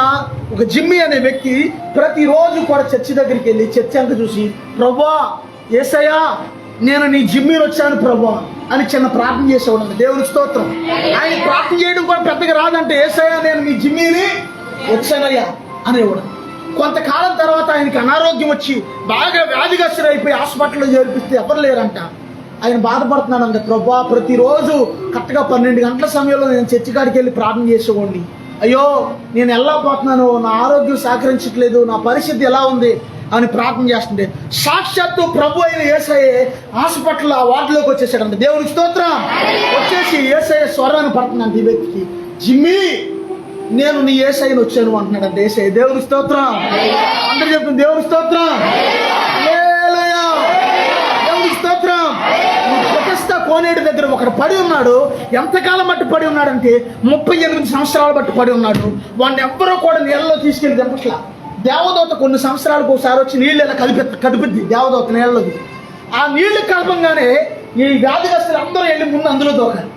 ఒక జిమ్మి అనే వ్యక్తి ప్రతిరోజు కూడా చర్చి దగ్గరికి వెళ్ళి చర్చి అంతా చూసి, ప్రభువా యేసయ్య నేను నీ జిమ్మిని వచ్చాను ప్రభువా అని చిన్న ప్రార్థన చేసేవాడు. దేవునికి స్తోత్రం. ఆయన ప్రార్థన చేయడం కూడా పెద్దగా రాదంటే, యేసయ్య నేను నీ జిమ్మిని వచ్చానయ్యా అనేవాడు. కొంతకాలం తర్వాత ఆయనకి అనారోగ్యం వచ్చి బాగా వ్యాధిగ్రస్తులైపోయి హాస్పిటల్లో చేర్పిస్తే ఎవరు లేరంట. ఆయన బాధపడుతున్నాడు అంట. ప్రభువా ప్రతిరోజు కరెక్ట్గా 12 గంటల సమయంలో నేను చర్చి కాడికి వెళ్ళి ప్రార్థన చేసేవాడిని. అయ్యో నేను వెళ్ళకపోతున్నాను, నా ఆరోగ్యం సహకరించట్లేదు, నా పరిస్థితి ఎలా ఉంది అని ప్రార్థన చేస్తుంటే సాక్షాత్తు ప్రభు అయిన యేసయ్య హాస్పిటల్ ఆ వార్డులోకి వచ్చేసాడంట. దేవునికి స్తోత్రం. వచ్చేసి యేసయ్య స్వరాన్ని పడుతున్నాడు ఈ వ్యక్తికి, జిమ్మి నేను నీ యేసయ్యని వచ్చాను అంటున్నాడంట యేసయ్య. దేవునికి స్తోత్రం. అందరూ చెప్తుంది దేవునికి స్తోత్రం. హల్లెలూయా. దేవునికి స్తోత్రం. ప్రతిష్ట కోనేటి దగ్గర ఒకడు పడి ఉన్నాడు. ఎంతకాలం బట్టి పడి ఉన్నాడంటే 38 సంవత్సరాలు బట్టి పడి ఉన్నాడు. వాడిని ఎవ్వరూ కూడా నీళ్ళలో తీసుకెళ్ళి దింపట్లా. దేవదూత కొన్ని సంవత్సరాలకు ఒకసారి వచ్చి నీళ్ళు ఇలా కడిపిద్ది దేవదూత నీళ్ళలోకి. ఆ నీళ్లు కలపంగానే ఈ వ్యాధిగ్రస్తులు అందరూ వెళ్ళి ముందు అందులో దూకాలి.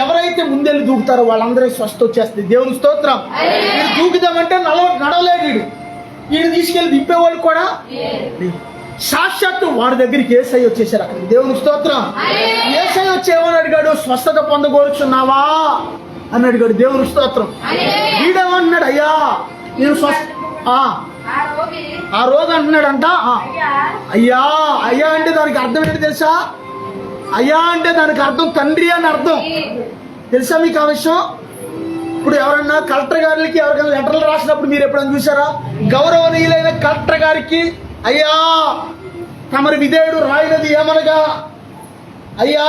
ఎవరైతే ముందెళ్ళి దూకుతారో వాళ్ళందరూ స్వస్థ వచ్చేస్తుంది. దేవుని స్తోత్రం. వీడు దూకుదామంటే నడవలేడు. వీడు తీసుకెళ్ళి దింపేవాళ్ళు కూడా సాక్షాత్తు వాడి దగ్గరికి యేసయ్య వచ్చేసారు అక్కడికి. దేవుని స్తోత్రం. యేసయ్య వచ్చి ఏమని అడిగాడు, స్వస్థత పొందగోరుచున్నావా అని అడిగాడు. దేవుని స్తోత్రం. వీడేమన్నాడు, అయ్యా నేను ఆ రోజు అంటున్నాడంట. అయ్యా అయ్యా అంటే దానికి అర్థం ఏంటి తెలుసా? అయ్యా అంటే దానికి అర్థం తండ్రి అని అర్థం. తెలుసా మీకు ఆ విషయం? ఇప్పుడు ఎవరన్నా కలెక్టర్ గారికి ఎవరికైనా లెటర్లు రాసినప్పుడు మీరు ఎప్పుడైనా చూసారా? గౌరవనీయులైన కలెక్టర్ గారికి అయ్యా తమరి విధేయుడు రాయినది ఏమనగా అయ్యా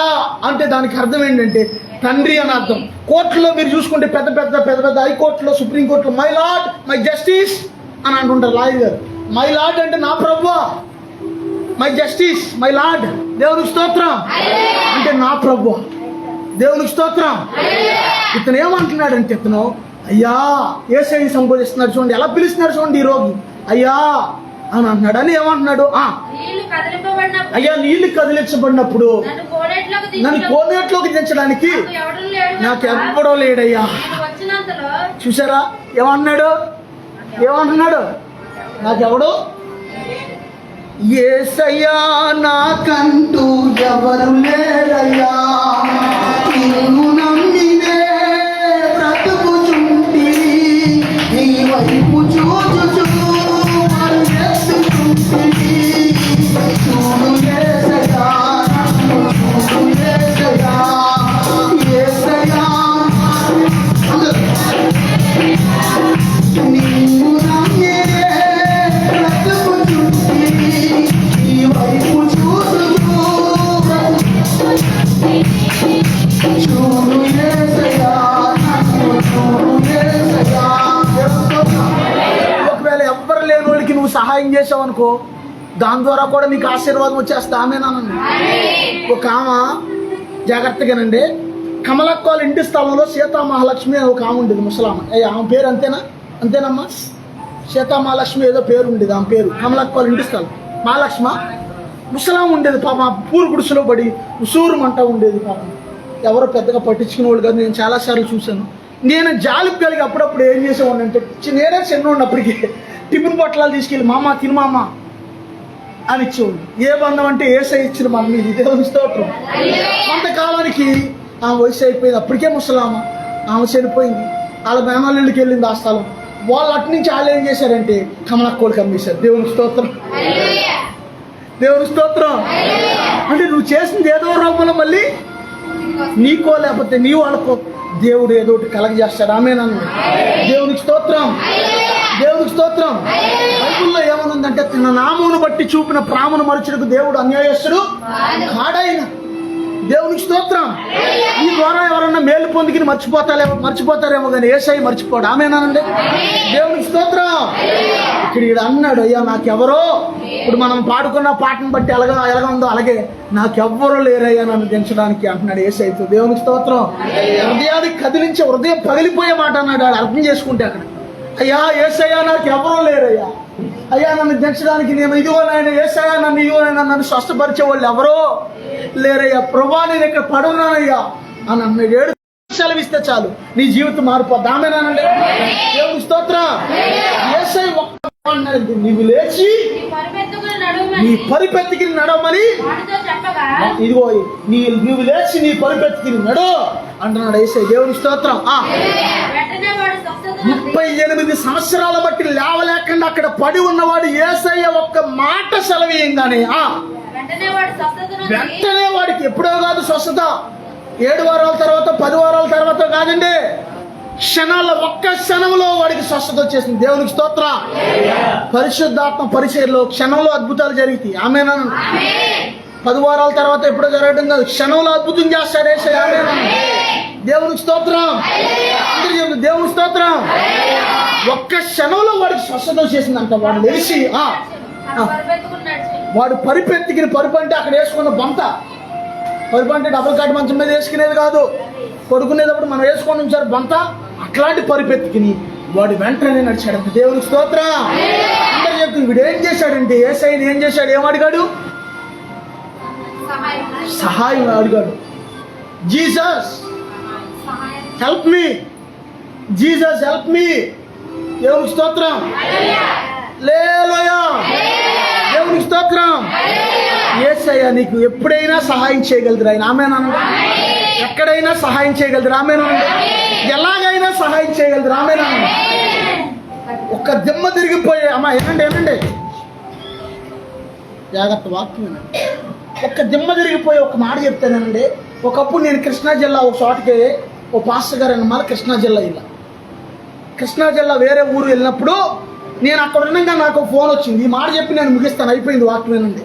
అంటే దానికి అర్థం ఏంటంటే తండ్రి అని అర్థం. కోర్టులో మీరు చూసుకుంటే పెద్ద పెద్ద హైకోర్టులో, సుప్రీంకోర్టులో మై లార్డ్, మై జస్టిస్ అని అంటుంటారు లాయర్ గారు. మై లార్డ్ అంటే నా ప్రభువా, మై జస్టిస్, మై లార్డ్ దేవునికి స్తోత్రం అంటే నా ప్రభువా. దేవునికి స్తోత్రం. ఇతను ఏమంటున్నాడంటే ఇతను అయ్యా యేసయ్యని సంబోధిస్తున్నాడు. చూడండి ఎలా పిలుస్తున్నాడు చూడండి ఈ రోగి, అయ్యా అని అంటున్నాడు. అని ఏమంటున్నాడు, అయ్యా నీళ్లు కదిలించబడినప్పుడు నన్ను కోనేట్లోకి దించడానికి నాకు ఎవ్వడో లేడయ్యా. చూసారా ఏమంటున్నాడు నాకెవడు? యేసయ్యా నాకంటూ ఎవరు లేరయ్యా, నిన్ను నమ్మినే బ్రతుకుచుంటి, నీ వైపు చూచుచు చూడు యేసయ్యా, చూడు యేసయ్యా, యేసయ్యా నిన్ను నమ్మినే బ్రతుకుచుంటి, నీ వైపు చూచుచు చూడు యేసయ్యా, చూడు యేసయ్యా. ఒకవేళ ఎవ్వరు లేని వాళ్ళకి నువ్వు సహాయం చేసావు అనుకో, దాని ద్వారా కూడా నీకు ఆశీర్వాదం వచ్చేస్తా. ఆమేనండి. ఒక ఆమె జాగ్రత్తగానండి, కమలక్కోళ్ళ ఇంటి స్థలంలో సీతామహాలక్ష్మి అని ఒక ఆమె ఉండేది, ముసలామ. ఆమె పేరు అంతేనమ్మా, సీతామహాలక్ష్మి ఏదో పేరు ఉండేది. ఆమె పేరు కమలక్కోళ్ళ ఇంటి స్థలం మహాలక్ష్మ. ముసలాం ఉండేది పాపం. ఆ పూరు గుడిసెలో పడి ఉసూరుమంట ఉండేది పాపం. ఎవరో పెద్దగా పట్టించుకునే వాళ్ళు కాదు. నేను చాలాసార్లు చూశాను. నేను జాలికి కలిగి అప్పుడప్పుడు ఏం చేసేవాడిని అంటే, నేనే చిన్న ఉన్నప్పటికీ టిఫిన్ పొట్లాలు తీసుకెళ్ళి మామ తినమామ అని ఇచ్చేవాడు. ఏ బంధం అంటే యేసయ్య ఇచ్చిన మనం ఇది. దేవుని స్తోత్రం. కొంతకాలానికి ఆమె వయసు అయిపోయింది. అప్పటికే ముసలామ, ఆమె చనిపోయింది. వాళ్ళ మేనల్లుకి వెళ్ళింది ఆ స్థలం. వాళ్ళు అటు నుంచి వాళ్ళు ఏం చేశారంటే కమలక్కోళ్ళకి అమ్మేశారు. దేవుని స్తోత్రం. దేవుని స్తోత్రం. అంటే నువ్వు చేసింది ఏదో రూపంలో మళ్ళీ నీకో లేకపోతే నీ వాళ్ళకో దేవుడు ఏదో ఒకటి కలగజేస్తాడు. ఆమేనన్న. దేవునికి స్తోత్రం. దేవునికి స్తోత్రం. బైబిల్లో ఏమనుందంటే, తన నామమును బట్టి చూపిన ప్రాణమును మరచుటకు దేవుడు అన్యాయస్తుడు కాడాయన. దేవునికి స్తోత్రం. ఈ ద్వారా ఎవరన్నా మేలు పొందికి మర్చిపోతారేమో కానీ యేసయ్య మర్చిపోడు. ఆమేనండి. దేవునికి స్తోత్రం. ఇక్కడ అన్నాడు, అయ్యా నాకెవరో, ఇప్పుడు మనం పాడుకున్న పాటను బట్టి ఎలాగ ఉందో అలాగే నాకెవ్వరూ లేరయ్యా నన్ను దించడానికి అంటున్నాడు యేసయ్యతో. దేవునికి స్తోత్రం. హృదయానికి కదిలించే, హృదయం పగిలిపోయే మాట అన్నాడు. అర్థం చేసుకుంటే అక్కడ, అయ్యా యేసయ్యా నాకెవ్వరూ లేరయ్యా, అయ్యా నన్ను దించడానికి నేను ఇదిగోనైనా యేసయ్యా నన్ను ఇదిగోనైనా నన్ను స్వస్థపరిచే వాళ్ళు ఎవరో లేరయ్యా, ప్రభా నేను ఇక్కడ పడున్నానయ్యా అని అన్నాడు. 7 సెలవిస్తే చాలు నీ జీవితం మారిపోద్ది. ఆమేనండి. దేవునికి స్తోత్రం. యేసయ్య ఒక్క అన్నాడు, నీవు లేచి నీ పరిపెత్తికి నడవమని, ఇదిగో నీవు లేచి నీ పరిపెత్తికి నడు అంటున్నాడు యేసయ్య. దేవునికి స్తోత్రం. 38 సంవత్సరాల బట్టి లేవలేకుండా అక్కడ పడి ఉన్నవాడు యేసయ్య ఒక్క మాట సెలవేయంగానే వెంటనే వాడికి ఎప్పుడో కాదు స్వస్థత, 7 వారాల తర్వాత 10 వారాల తర్వాత కాదండి, ఒక్క క్షణంలో వాడికి స్వస్థత వచ్చేసింది. దేవునికి స్తోత్రం. పరిశుద్ధాత్మ పరిచర్యలో క్షణంలో అద్భుతాలు జరుగుతాయి. ఆమేనండి. 10 వారాల తర్వాత ఎప్పుడో జరగడం కాదు, క్షణంలో అద్భుతం చేస్తాడు యేసయ్య. ఆమేనండి. దేవునికి స్తోత్రం. దేవునికి స్తోత్రం. ఒక్క క్షణంలో వాడికి స్వస్థత వచ్చేసిందంట. వాడు లేచి వాడు పరిపెత్తికి, పరుపు అంటే అక్కడ వేసుకున్న బంత, పరుపు అంటే డబుల్ కాట్ మంచం మీద వేసుకునేది కాదు, పడుకునేటప్పుడు మనం వేసుకొని ఉంచారు బంత, అట్లాంటి పరిపెత్తికి వాడు వెంటనే నడిచాడంట. దేవునికి స్తోత్రం. అందరూ చెప్తుంది, వీడు ఏం చేశాడంటే యేసయ్యని ఏం చేశాడు, ఏం అడిగాడు? సహాయం అడిగాడు. Jesus help me, Jesus help me. దేవునికి స్తోత్రం. హల్లెలూయా. దేవునికి స్తోత్రం. యేసయ్య నీకు ఎప్పుడైనా సహాయం చేయగలరు ఆయన. ఆమేనండి. ఎక్కడైనా సహాయం చేయగలరు. ఆమేనండి. ఎలాగైనా సహాయం చేయగలరు. ఆమేనండి. ఒక్క దిమ్మ తిరిగిపోయే అమ్మా ఏనండి జాగ్రత్త వాక్యం. ఒక్క దిమ్మ తిరిగిపోయి ఒక మాట చెప్తానండి. ఒకప్పుడు నేను కృష్ణా జిల్లా ఒక చోటకి ఓ పాస్టర్ గారు అన్నమాట, కృష్ణా జిల్లా వేరే ఊరు వెళ్ళినప్పుడు నేను అక్కడ ఉండగా నాకు ఫోన్ వచ్చింది. ఈ మాట చెప్పి నేను ముగిస్తాను, అయిపోయింది వాక్యమేనండి.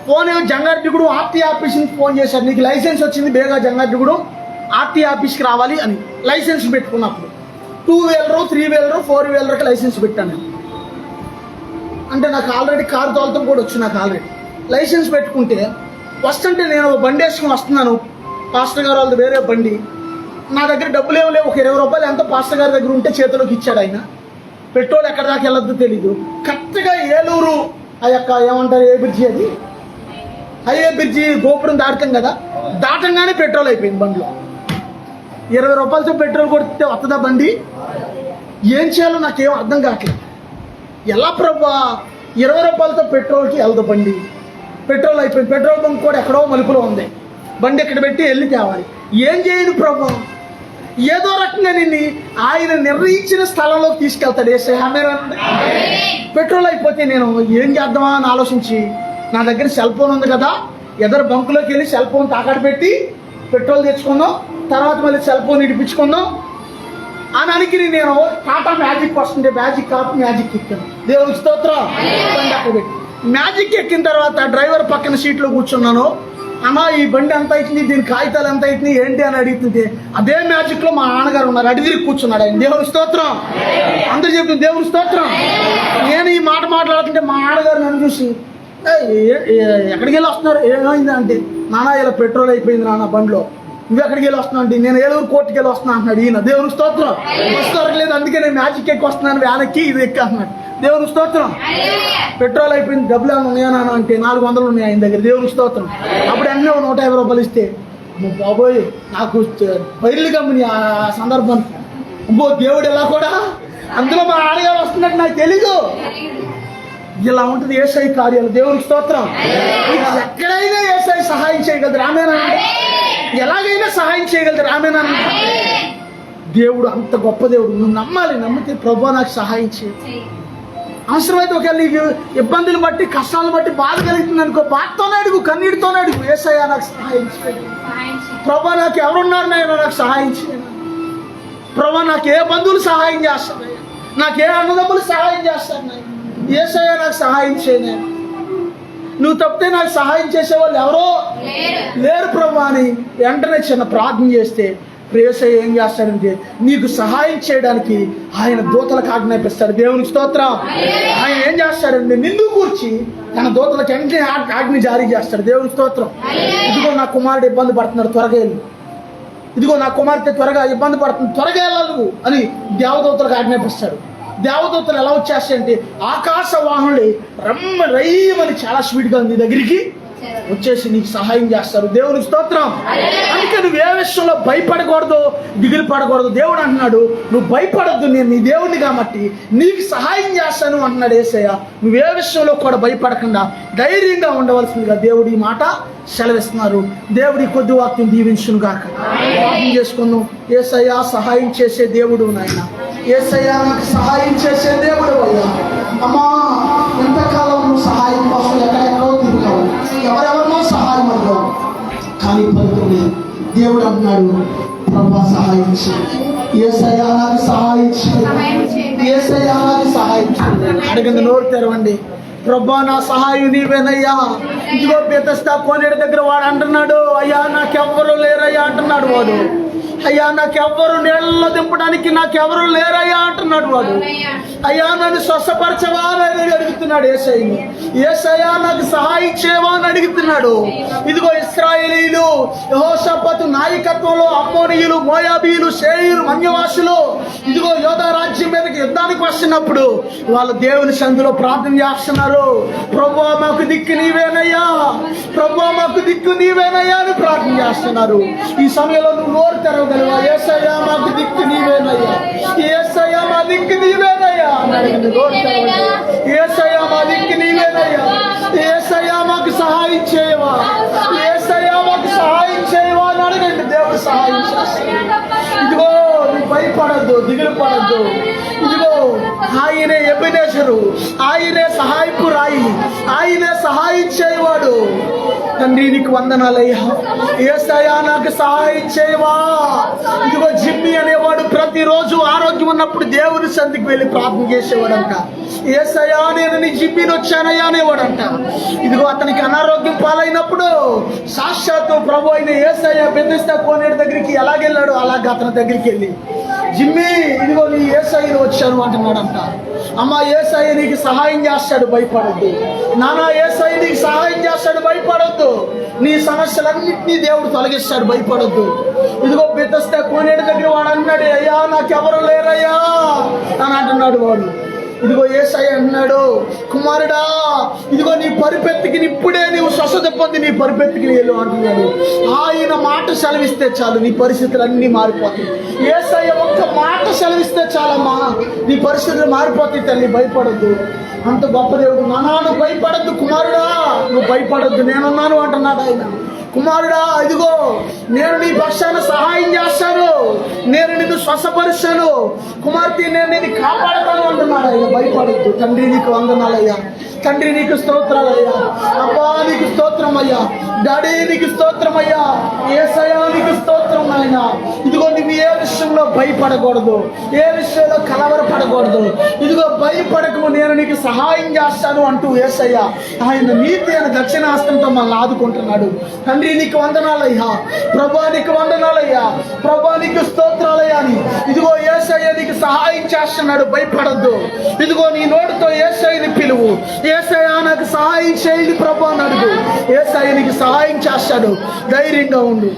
ఫోన్ ఏమో జంగారెడ్డిగూడెం ఆర్టీ ఆఫీస్ నుంచి ఫోన్ చేశారు, నీకు లైసెన్స్ వచ్చింది బేగా జంగారెడ్డిగూడెం ఆర్టీ ఆఫీస్కి రావాలి అని. లైసెన్స్ పెట్టుకున్నప్పుడు 2 వీలరు 3 వీలరు 4 వీలర్కి లైసెన్స్ పెట్టాను నేను. అంటే నాకు ఆల్రెడీ కారు తోలతం కూడా వచ్చు. నాకు ఆల్రెడీ లైసెన్స్ పెట్టుకుంటే వస్తుంటే నేను బండి వేసుకుని వస్తున్నాను, పాస్టర్ గారు వాళ్ళది వేరే బండి, నా దగ్గర డబ్బులు ఏమో లేవు. ఒక 20 రూపాయలు ఎంత పాస్టర్ గారి దగ్గర ఉంటే చేతిలోకి ఇచ్చాడు ఆయన. పెట్రోల్ ఎక్కడ దాకా వెళ్ళొద్దు తెలీదు. కరెక్ట్గా ఏలూరు ఆ యొక్క ఏమంటారు ఏ బ్రిడ్జి, అది హైవే బ్రిడ్జి గోపురం దాటుతాం కదా, దాటంగానే పెట్రోల్ అయిపోయింది బండిలో. 20 రూపాయలతో పెట్రోల్ కొడితే వస్తుందా బండి? ఏం చేయాలో నాకేం అర్థం కావట్లేదు. ఎలా ప్రభా 20 రూపాయలతో పెట్రోల్కి వెళ్దు బండి, పెట్రోల్ అయిపోయింది. పెట్రోల్ బంక్ కూడా ఎక్కడో మలుపులో ఉంది, బండి ఎక్కడ పెట్టి వెళ్ళి తేవాలి. ఏం చేయను ప్రభా? ఏదో రకంగా నిన్ను ఆయన నిర్ణయించిన స్థలంలోకి తీసుకెళ్తాడు యేసయ్య. ఆమేనండి. పెట్రోల్ అయిపోతే నేను ఏం చేద్దామా అని ఆలోచించి, నా దగ్గర సెల్ ఫోన్ ఉంది కదా, ఎదరు బంకులోకి వెళ్ళి సెల్ ఫోన్ తాకట్టు పెట్టి పెట్రోల్ తెచ్చుకుందాం, తర్వాత మళ్ళీ సెల్ ఫోన్ ఇడిపించుకుందాం అని అనుకుని నేను టాటా మ్యాజిక్ వస్తుంటే మ్యాజిక్ కాపు మ్యాజిక్ ఎక్కాను. దేవునికి స్తోత్రం. బండి అక్కడ పెట్టి మ్యాజిక్ ఎక్కిన తర్వాత డ్రైవర్ పక్కన సీట్లో కూర్చున్నాను. అమ్మా ఈ బండి ఎంత అవుతుంది, దీని కాగితాలు ఎంత అవుతుంది ఏంటి అని అడుగుతుంటే అదే మ్యాజిక్లో మా నాన్నగారు ఉన్నారు, అడి తిరిగి కూర్చున్నాడు ఆయన. దేవుని స్తోత్రం. అందరూ చెప్తుంది దేవుని స్తోత్రం. నేను ఈ మాట మాట్లాడుతుంటే మా నాన్నగారు నన్ను చూసి ఎక్కడికి వెళ్ళి వస్తున్నారు, ఏమైంది అంటే, నాన్న ఇలా పెట్రోల్ అయిపోయింది నాన్న బండిలో, నువ్వు ఎక్కడికి వెళ్ళి వస్తున్నావు అంటే, నేను ఏలూరు కోర్టుకి వెళ్ళి వస్తున్నా అంటున్నాడు ఈయన. దేవుని స్తోత్రం. బస్సు దొరకలేదు అందుకే నేను మ్యాజిక్ ఎక్కి వస్తున్నాను, వ్యానక్కి ఇది ఎక్కి అంటున్నాడు. దేవుని స్తోత్రం. పెట్రోల్ అయిపోయింది, డబ్బులు ఏమైనా ఉన్నాయా అంటే 400 ఉన్నాయి ఆయన దగ్గర. దేవుని స్తోత్రం. అప్పుడు అన్నీ 150 రూపాయలు ఇస్తే, బాబోయ్ నాకు బయలు గమ్ముని ఆ సందర్భం. అబ్బో దేవుడు ఎలా కూడా అందులో మా ఆడగారు వస్తున్నట్టు నాకు తెలీదు. ఇలా ఉంటుంది యేసయ్య కార్యాలు. దేవునికి స్తోత్రం. ఎక్కడైనా యేసయ్య సహాయం చేయగలరు. ఆమేనండి. ఎలాగైనా సహాయం చేయగలరు. ఆమేనండి. దేవుడు అంత గొప్ప దేవుడు. నువ్వు నమ్మాలి. నమ్మితే ప్రభువా నాకు సహాయం చేయి. అవసరమైతే ఒకవేళ నీకు ఇబ్బందులు బట్టి కష్టాలను బట్టి బాధ కలుగుతుంది అనుకో, బాధతోనే అడుగు, కన్నీటితోనే అడుగు, యేసయ్య నాకు సహాయం చేయండి. ప్రభువా నాకు ఎవరున్నారు నాయన నాకు సహాయం చేయండి. ప్రభువా నాకు ఏ బంధువులు సహాయం చేస్తారు, నాకు ఏ అన్నదమ్ములు సహాయం చేస్తారు నాయన, యేసయ్య నాకు సహాయం చేయండి. నువ్వు తప్పితే నాకు సహాయం చేసేవాళ్ళు ఎవరో లేరు ప్రభా అని వెంటనే చిన్న ప్రార్థన చేస్తే యేసయ్య ఏం చేస్తాడంటే నీకు సహాయం చేయడానికి ఆయన దూతలకు ఆజ్ఞాపిస్తాడు. దేవునికి స్తోత్రం. ఆయన ఏం చేస్తాడంటే నిన్ను కూర్చి తన దూతలకు వెంటనే ఆజ్ఞ జారీ చేస్తాడు. దేవునికి స్తోత్రం. ఇదిగో నా కుమారుడు ఇబ్బంది పడుతున్నాడు, త్వరగా వెళ్ళు. ఇదిగో నా కుమార్తె త్వరగా ఇబ్బంది పడుతుంది, త్వరగా వెళ్ళాలి అని దేవదూతలకు ఆజ్ఞాపిస్తాడు. దేవదూతలు ఎలా వచ్చేస్తాయంటే ఆకాశ వాహనులు రయ్యమని చాలా స్పీడ్గా నీ దగ్గరికి వచ్చేసి నీకు సహాయం చేస్తారు. దేవునికి స్తోత్రం. అందుకే నువ్వు ఏ విషయంలో భయపడకూడదు, దిగులు పడకూడదు. దేవుడు అంటున్నాడు నువ్వు భయపడద్దు, నేను నీ దేవుడిని కాబట్టి నీకు సహాయం చేస్తాను అంటున్నాడు యేసయ్య. నువ్వు ఏ విషయంలో కూడా భయపడకుండా ధైర్యంగా ఉండవలసిందిగా దేవుడు ఈ మాట సెలవిస్తున్నారు. దేవుడి కొద్ది వాక్యం దీవించును గాక. ప్రార్థన చేసుకుందాం. యేసయ్య సహాయం చేసే దేవుడు నాయన, యేసయ్య నాకు సహాయం చేసే దేవుడు అయ్యా. అమ్మా ఎంతకాలం నువ్వు సహాయం కోసం ఎక్కడెక్కడో తిరిగావు, ఎవరెవరినో సహాయం అడిగావు, కానీ పలుకుని దేవుడు అంటున్నాడు ప్రభా సహాయం చేయండి, యేసయ్య నాకు సహాయం చేయండి, యేసయ్య నాకు సహాయం చేయండి. అడిగింది నోరు తెరవండి. ప్రభా నా సహాయం నీవేనయ్యా. ఇదిగో బెతెస్దా కోనేరు దగ్గర వాడు అంటున్నాడు అయ్యా నాకెవ్వరు లేరయ్యా అంటున్నాడు వాడు. అయ్యా నాకెవ్వరు నీళ్ళలో దింపడానికి నాకెవరు లేరయ్యా అంటున్నాడు వాడు. అయ్యా నన్ను స్వస్థపరచవా అని అడుగుతున్నాడు యేసయ్యని. యేసయ్యా నాకు సహాయం చేయవా అని అడుగుతున్నాడు. ఇదిగో ఇశ్రాయేలీయులు యెహోషాపాతు నాయకత్వంలో అమ్మోనీయులు, మోయాబీయులు, సేయీరు, మన్యవాసులు ఇదిగో యోధా రాజ్యం మీదకి యుద్ధానికి వస్తున్నప్పుడు వాళ్ళు దేవుని సందులో ప్రార్థన చేస్తున్నారు. ప్రభువా మాకు దిక్కు నీవేనయ్యా, ప్రభువా మాకు దిక్కు నీవేనయ్యా అని ప్రార్థన చేస్తున్నారు. ఈ సమయంలో నువ్వు నోరు తెరవగలవా? యేసయ్యా మాకు దిక్కు నీవేనయ్యా, యేసయ్యా మా దిక్కు నీవేనయ్యా అన్నాడు. నోరు తెరవండి. యేసయ్యా మా దిక్కు నీవేనయ్యా, యేసయ్యా మాకు సహాయం చేయవా, యేసయ్యా మాకు సహాయం చేయవా అని అడగండి. దేవుడు సహాయం చేస్తాడు. ఇదిగో నువ్వు భయపడద్దు, దిగులు పడద్దు. ఇదిగో ఆయనే ఎబెనేజరు, ఆయనే సహాయపు రాయి, ఆయనే సహాయం చేయవాడు. తండ్రి నీకు వందనాలయ్యా, యేసయ్యా నాకు సహాయం చేయవా. ఇదిగో జిమ్మి అనేవాడు ప్రతిరోజు ఆరోగ్యం ఉన్నప్పుడు దేవుని సంధికి వెళ్ళి ప్రార్థన చేసేవాడంట. యేసయ్యా నేను నీ జిమ్మిని వచ్చానయ్యా అనేవాడంట. ఇదిగో అతనికి అనారోగ్యం పాలైనప్పుడు సాక్షాత్తు ప్రభు అయిన యేసయ్య బెతెస్దా కోనేరు దగ్గరికి ఎలాగెళ్ళాడు అలాగే అతని దగ్గరికి వెళ్ళి జిమ్మి ఇదిగో నీ యేసయ్యను వచ్చాను అంటున్నాడంట. అమ్మ యేసయ్య నీకు సహాయం చేస్తాడు, భయపడద్దు. నానా యేసయ్య నీకు సహాయం చేస్తాడు, భయపడద్దు. నీ సమస్యలన్నింటినీ దేవుడు తొలగిస్తాడు, భయపడద్దు. ఇదిగో బెతెస్దా కోనేరు దగ్గర వాడు అన్నాడు అయ్యా నాకెవరు లేరయ్యా అని అంటున్నాడు వాడు. ఇదిగో యేసయ్య అన్నాడు కుమారుడా ఇదిగో నీ పరిపెత్తికి ఇప్పుడే నీవు స్వస్థత పొంది నీ పరిపెత్తికి వెళ్ళు అంటున్నాడు. ఆయన మాట సెలవిస్తే చాలు నీ పరిస్థితులు అన్నీ మారిపోతాయి. యేసయ్య ఒక్క మాట సెలవిస్తే చాలమ్మా నీ పరిస్థితులు మారిపోతాయి. తల్లి భయపడద్దు, అంత గొప్ప దేవుడు. నానా నువ్వు భయపడద్దు కుమారుడా, నువ్వు భయపడద్దు, నేనున్నాను అంటున్నాడు ఆయన. కుమారుడా ఇదిగో నేను నీ పక్షాన సహాయం చేస్తాను, నేను నిన్ను స్వస్థపరుస్తాను, కుమార్తె నేను నిన్ను కాపాడతాను అంటున్నాడు ఆయన. భయపడద్దు. తండ్రి నీకు వందనాలయ్యా, తండ్రి నీకు స్తోత్రాలయ్యా, అబ్బా నీకు స్తోత్రం అయ్యా, డాడీ నీకు స్తోత్రం అయ్యా, యేసయ్యా నీకు స్తోత్రం ఆయన. ఇదిగో నువ్వు ఏ విషయంలో భయపడకూడదు, ఏ విషయంలో కలవరపడకూడదు. ఇదిగో భయపడకు, నేను నీకు సహాయం చేస్తాను అంటూ యేసయ్య ఆయన నీతి అయిన దక్షిణాస్తంతో మనల్ని ఆదుకుంటున్నాడు. తండ్రి నీకు వందనాలయ్యా, ప్రభా నీకు వందనాలయ్యా, ప్రభా నీకు స్తోత్రాలయ్యా అని ఇదిగో యేసయ్య నీకు సహాయం చేస్తున్నాడు, భయపడద్దు. ఇదిగో నీ నోటితో యేసయ్యని పిలువు, యేసయ్య నాకు సహాయం చేయండి ప్రభా అని అడుగు. యేసయ్య నీకు సహాయం చేస్తాడు, ధైర్యంగా ఉండు.